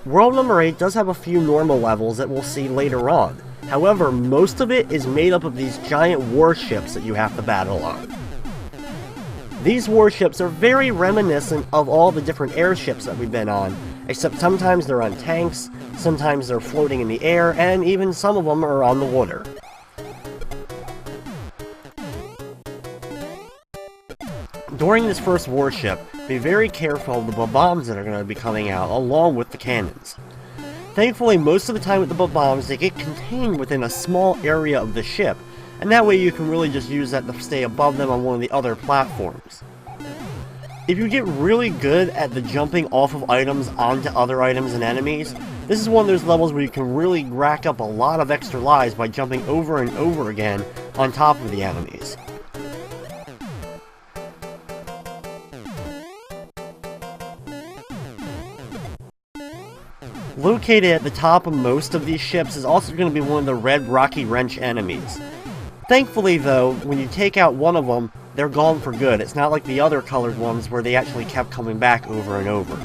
World number 8 does have a few normal levels that we'll see later on. However, most of it is made up of these giant warships that you have to battle on. These warships are very reminiscent of all the different airships that we've been on, except sometimes they're on tanks, sometimes they're floating in the air, and even some of them are on the water. During this first warship, be very careful of the bombs that are going to be coming out, along with the cannons. Thankfully, most of the time with the bombs, they get contained within a small area of the ship, and that way you can really just use that to stay above them on one of the other platforms. If you get really good at the jumping off of items onto other items and enemies, this is one of those levels where you can really rack up a lot of extra lives by jumping over and over again on top of the enemies. Located at the top of most of these ships is also going to be one of the red rocky wrench enemies. Thankfully though, when you take out one of them, they're gone for good. It's not like the other colored ones where they actually kept coming back over and over.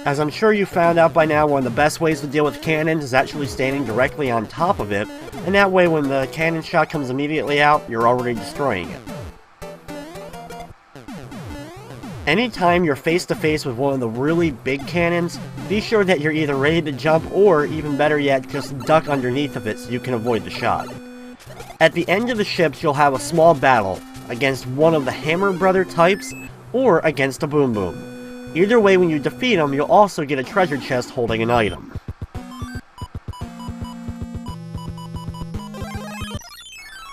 As I'm sure you found out by now, one of the best ways to deal with cannons is actually standing directly on top of it, and that way when the cannon shot comes immediately out, you're already destroying it. Anytime you're face to face with one of the really big cannons, be sure that you're either ready to jump or, even better yet, just duck underneath of it so you can avoid the shot. At the end of the ships, you'll have a small battle against one of the Hammer Brother types or against a Boom Boom. Either way, when you defeat them, you'll also get a treasure chest holding an item.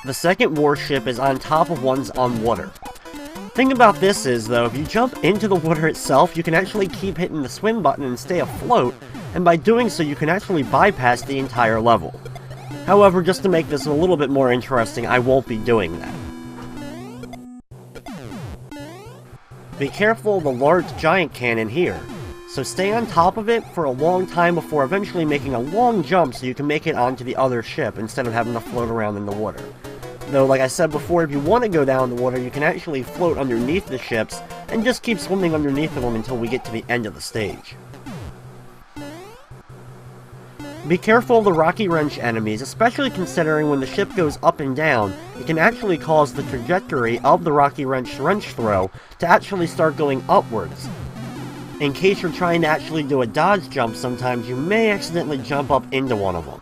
The second warship is on top of ones on water. Thing about this is, though, if you jump into the water itself, you can actually keep hitting the swim button and stay afloat, and by doing so you can actually bypass the entire level. However, just to make this a little bit more interesting, I won't be doing that. Be careful of the large giant cannon here, so stay on top of it for a long time before eventually making a long jump so you can make it onto the other ship instead of having to float around in the water. Though, like I said before, if you want to go down the water, you can actually float underneath the ships and just keep swimming underneath of them until we get to the end of the stage. Be careful of the rocky wrench enemies, especially considering when the ship goes up and down, it can actually cause the trajectory of the rocky wrench throw to actually start going upwards. In case you're trying to actually do a dodge jump, sometimes you may accidentally jump up into one of them.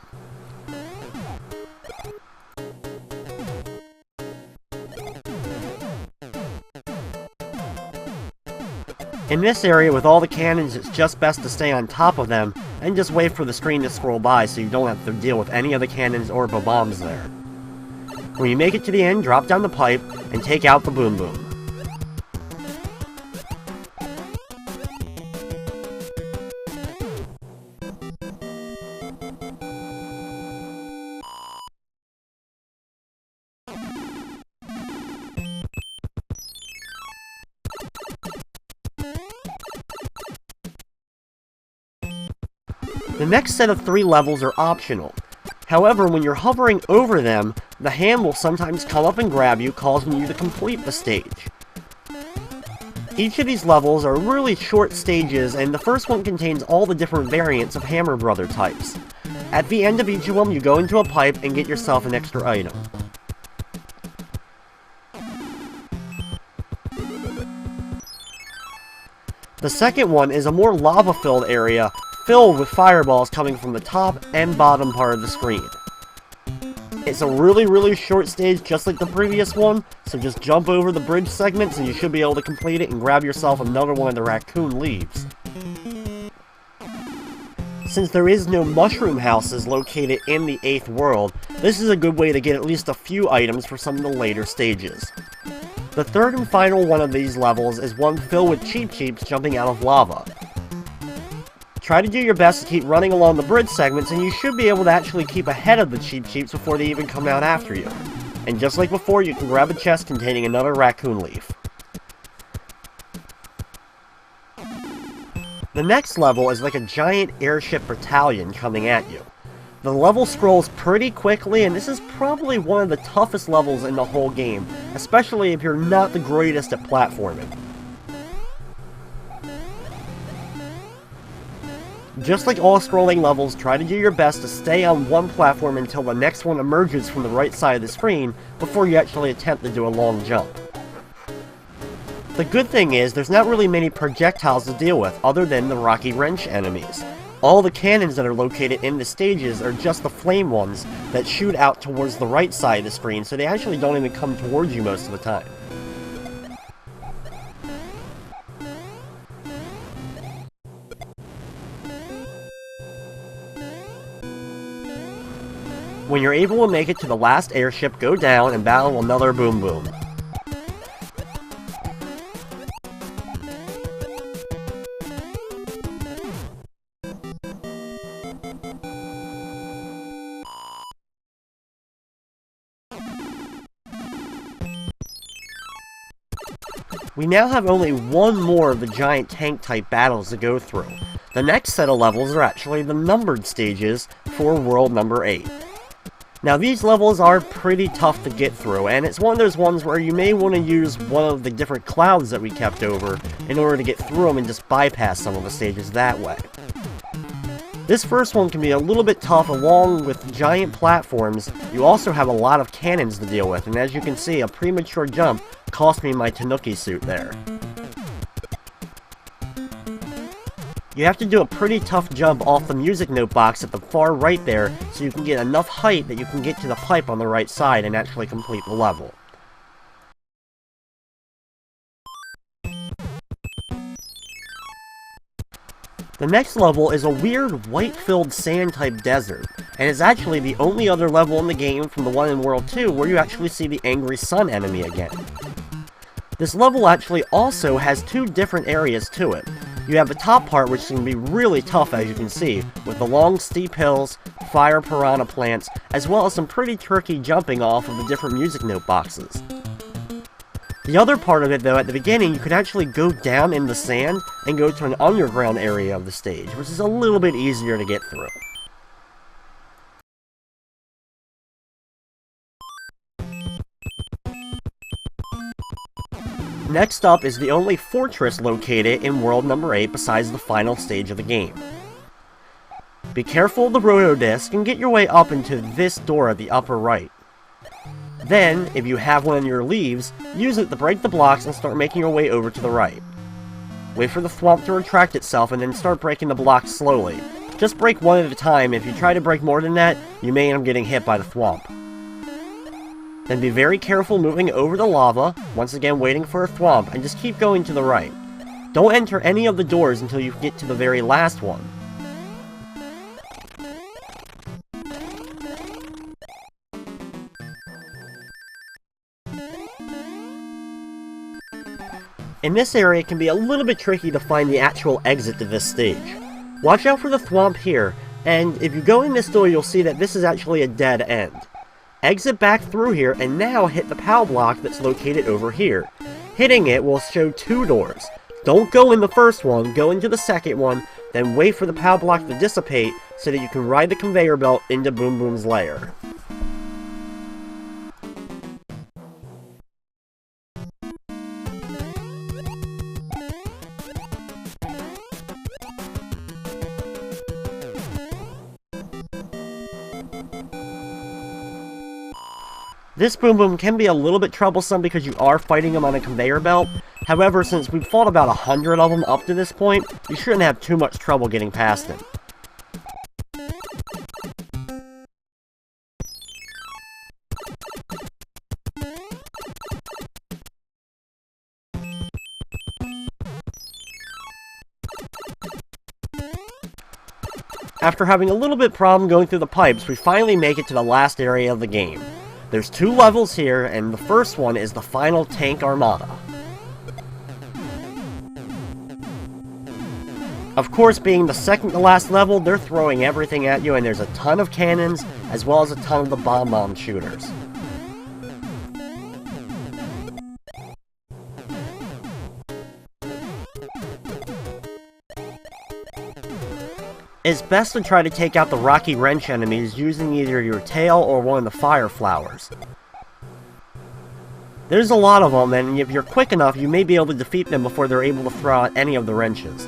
In this area with all the cannons, it's just best to stay on top of them and just wait for the screen to scroll by so you don't have to deal with any of the cannons or bombs there. When you make it to the end, drop down the pipe and take out the boom boom. The next set of 3 levels are optional. However, when you're hovering over them, the hand will sometimes come up and grab you, causing you to complete the stage. Each of these levels are really short stages, and the first one contains all the different variants of Hammer Brother types. At the end of each of them, you go into a pipe and get yourself an extra item. The second one is a more lava-filled area, filled with fireballs coming from the top and bottom part of the screen. It's a really short stage just like the previous one, so just jump over the bridge segments and you should be able to complete it and grab yourself another one of the raccoon leaves. Since there is no mushroom houses located in the 8th world, this is a good way to get at least a few items for some of the later stages. The third and final one of these levels is one filled with Cheep Cheeps jumping out of lava. Try to do your best to keep running along the bridge segments, and you should be able to actually keep ahead of the Cheep Cheeps before they even come out after you. And just like before, you can grab a chest containing another raccoon leaf. The next level is like a giant airship battalion coming at you. The level scrolls pretty quickly, and this is probably one of the toughest levels in the whole game, especially if you're not the greatest at platforming. Just like all scrolling levels, try to do your best to stay on one platform until the next one emerges from the right side of the screen before you actually attempt to do a long jump. The good thing is, there's not really many projectiles to deal with other than the rocky wrench enemies. All the cannons that are located in the stages are just the flame ones that shoot out towards the right side of the screen, so they actually don't even come towards you most of the time. When you're able to make it to the last airship, go down and battle another boom boom. We now have only one more of the giant tank type battles to go through. The next set of levels are actually the numbered stages for world number 8. Now these levels are pretty tough to get through, and it's one of those ones where you may want to use one of the different clouds that we kept over in order to get through them and just bypass some of the stages that way. This first one can be a little bit tough. Along with giant platforms, you also have a lot of cannons to deal with, and as you can see, a premature jump cost me my Tanooki suit there. You have to do a pretty tough jump off the music note box at the far right there so you can get enough height that you can get to the pipe on the right side and actually complete the level. The next level is a weird white-filled sand-type desert, and is actually the only other level in the game from the one in World 2 where you actually see the angry sun enemy again. This level actually also has 2 different areas to it. You have the top part, which can be really tough as you can see, with the long steep hills, fire piranha plants, as well as some pretty tricky jumping off of the different music note boxes. The other part of it though, at the beginning, you can actually go down in the sand and go to an underground area of the stage, which is a little bit easier to get through. Next up is the only fortress located in world number 8 besides the final stage of the game. Be careful of the roto disc and get your way up into this door at the upper right. Then, if you have one of your leaves, use it to break the blocks and start making your way over to the right. Wait for the thwomp to retract itself and then start breaking the blocks slowly. Just break one at a time. If you try to break more than that, you may end up getting hit by the thwomp. Then be very careful moving over the lava, once again waiting for a thwomp, and just keep going to the right. Don't enter any of the doors until you get to the very last one. In this area, it can be a little bit tricky to find the actual exit to this stage. Watch out for the thwomp here, and if you go in this door, you'll see that this is actually a dead end. Exit back through here, and now hit the POW block that's located over here. Hitting it will show 2 doors. Don't go in the first one, go into the second one, then wait for the POW block to dissipate so that you can ride the conveyor belt into Boom Boom's lair. This Boom Boom can be a little bit troublesome because you are fighting him on a conveyor belt. However, since we've fought about 100 of them up to this point, you shouldn't have too much trouble getting past him. After having a little bit problem going through the pipes, we finally make it to the last area of the game. There's 2 levels here, and the first one is the final tank armada. Of course, being the second to last level, they're throwing everything at you, and there's a ton of cannons, as well as a ton of the bomb shooters. It's best to try to take out the Rocky Wrench enemies using either your tail or one of the fire flowers. There's a lot of them, and if you're quick enough, you may be able to defeat them before they're able to throw out any of the wrenches.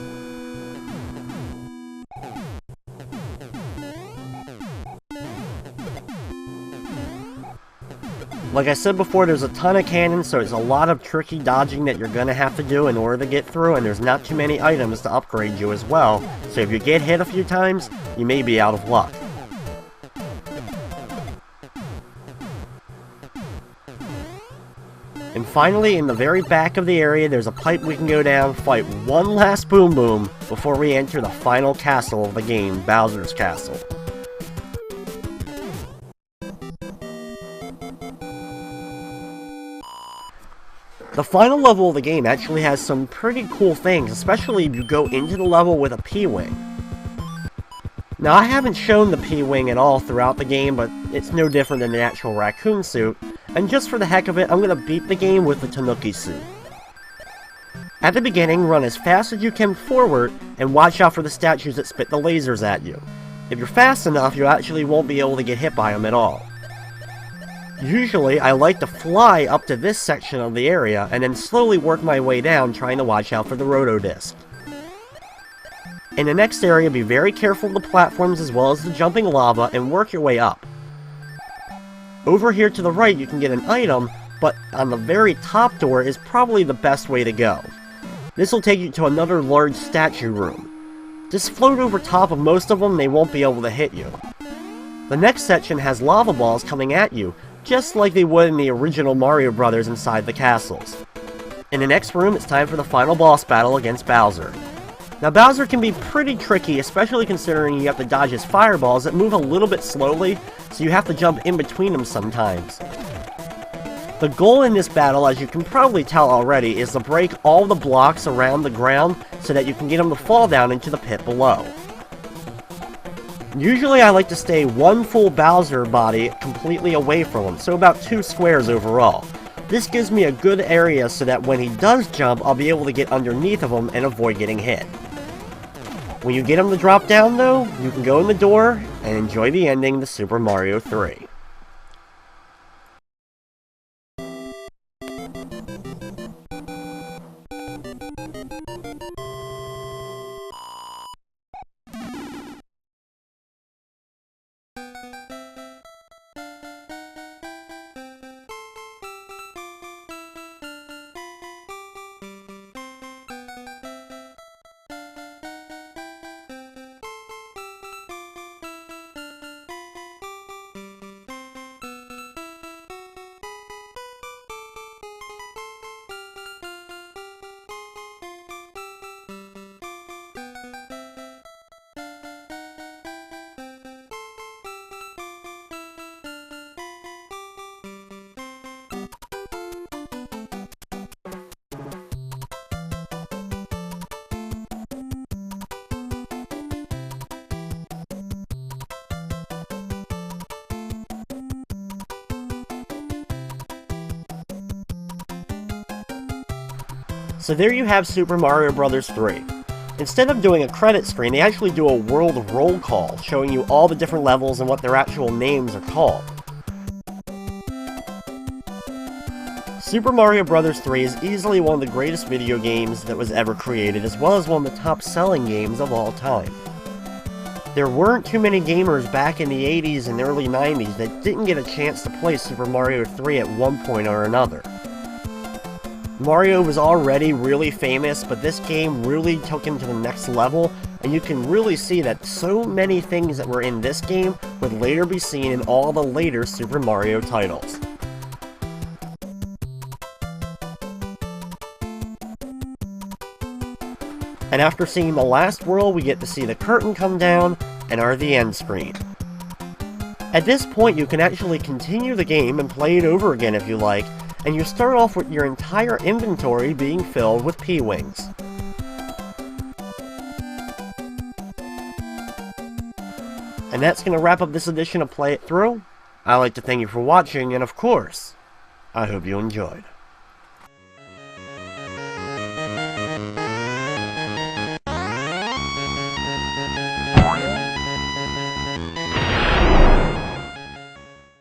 Like I said before, there's a ton of cannons, so there's a lot of tricky dodging that you're going to have to do in order to get through, and there's not too many items to upgrade you as well, so if you get hit a few times, you may be out of luck. And finally, in the very back of the area, there's a pipe we can go down, fight one last Boom Boom before we enter the final castle of the game, Bowser's Castle. The final level of the game actually has some pretty cool things, especially if you go into the level with a P-Wing. Now, I haven't shown the P-Wing at all throughout the game, but it's no different than the actual raccoon suit, and just for the heck of it, I'm going to beat the game with the Tanooki suit. At the beginning, run as fast as you can forward, and watch out for the statues that spit the lasers at you. If you're fast enough, you actually won't be able to get hit by them at all. Usually, I like to fly up to this section of the area, and then slowly work my way down, trying to watch out for the roto disc. In the next area, be very careful of the platforms as well as the jumping lava, and work your way up. Over here to the right, you can get an item, but on the very top door is probably the best way to go. This will take you to another large statue room. Just float over top of most of them, they won't be able to hit you. The next section has lava balls coming at you, just like they would in the original Mario Brothers inside the castles. In the next room, it's time for the final boss battle against Bowser. Now, Bowser can be pretty tricky, especially considering you have to dodge his fireballs that move a little bit slowly, so you have to jump in between them sometimes. The goal in this battle, as you can probably tell already, is to break all the blocks around the ground so that you can get him to fall down into the pit below. Usually I like to stay one full Bowser body completely away from him, so about 2 squares overall. This gives me a good area so that when he does jump, I'll be able to get underneath of him and avoid getting hit. When you get him to drop down though, you can go in the door and enjoy the ending to Super Mario 3. So there you have Super Mario Bros. 3. Instead of doing a credit screen, they actually do a world roll call, showing you all the different levels and what their actual names are called. Super Mario Bros. 3 is easily one of the greatest video games that was ever created, as well as one of the top-selling games of all time. There weren't too many gamers back in the 80s and early 90s that didn't get a chance to play Super Mario 3 at one point or another. Mario was already really famous, but this game really took him to the next level, and you can really see that so many things that were in this game would later be seen in all the later Super Mario titles. And after seeing the last world, we get to see the curtain come down and the end screen. At this point, you can actually continue the game and play it over again if you like, and you start off with your entire inventory being filled with P-Wings. And that's going to wrap up this edition of Play It Through. I'd like to thank you for watching, and of course, I hope you enjoyed.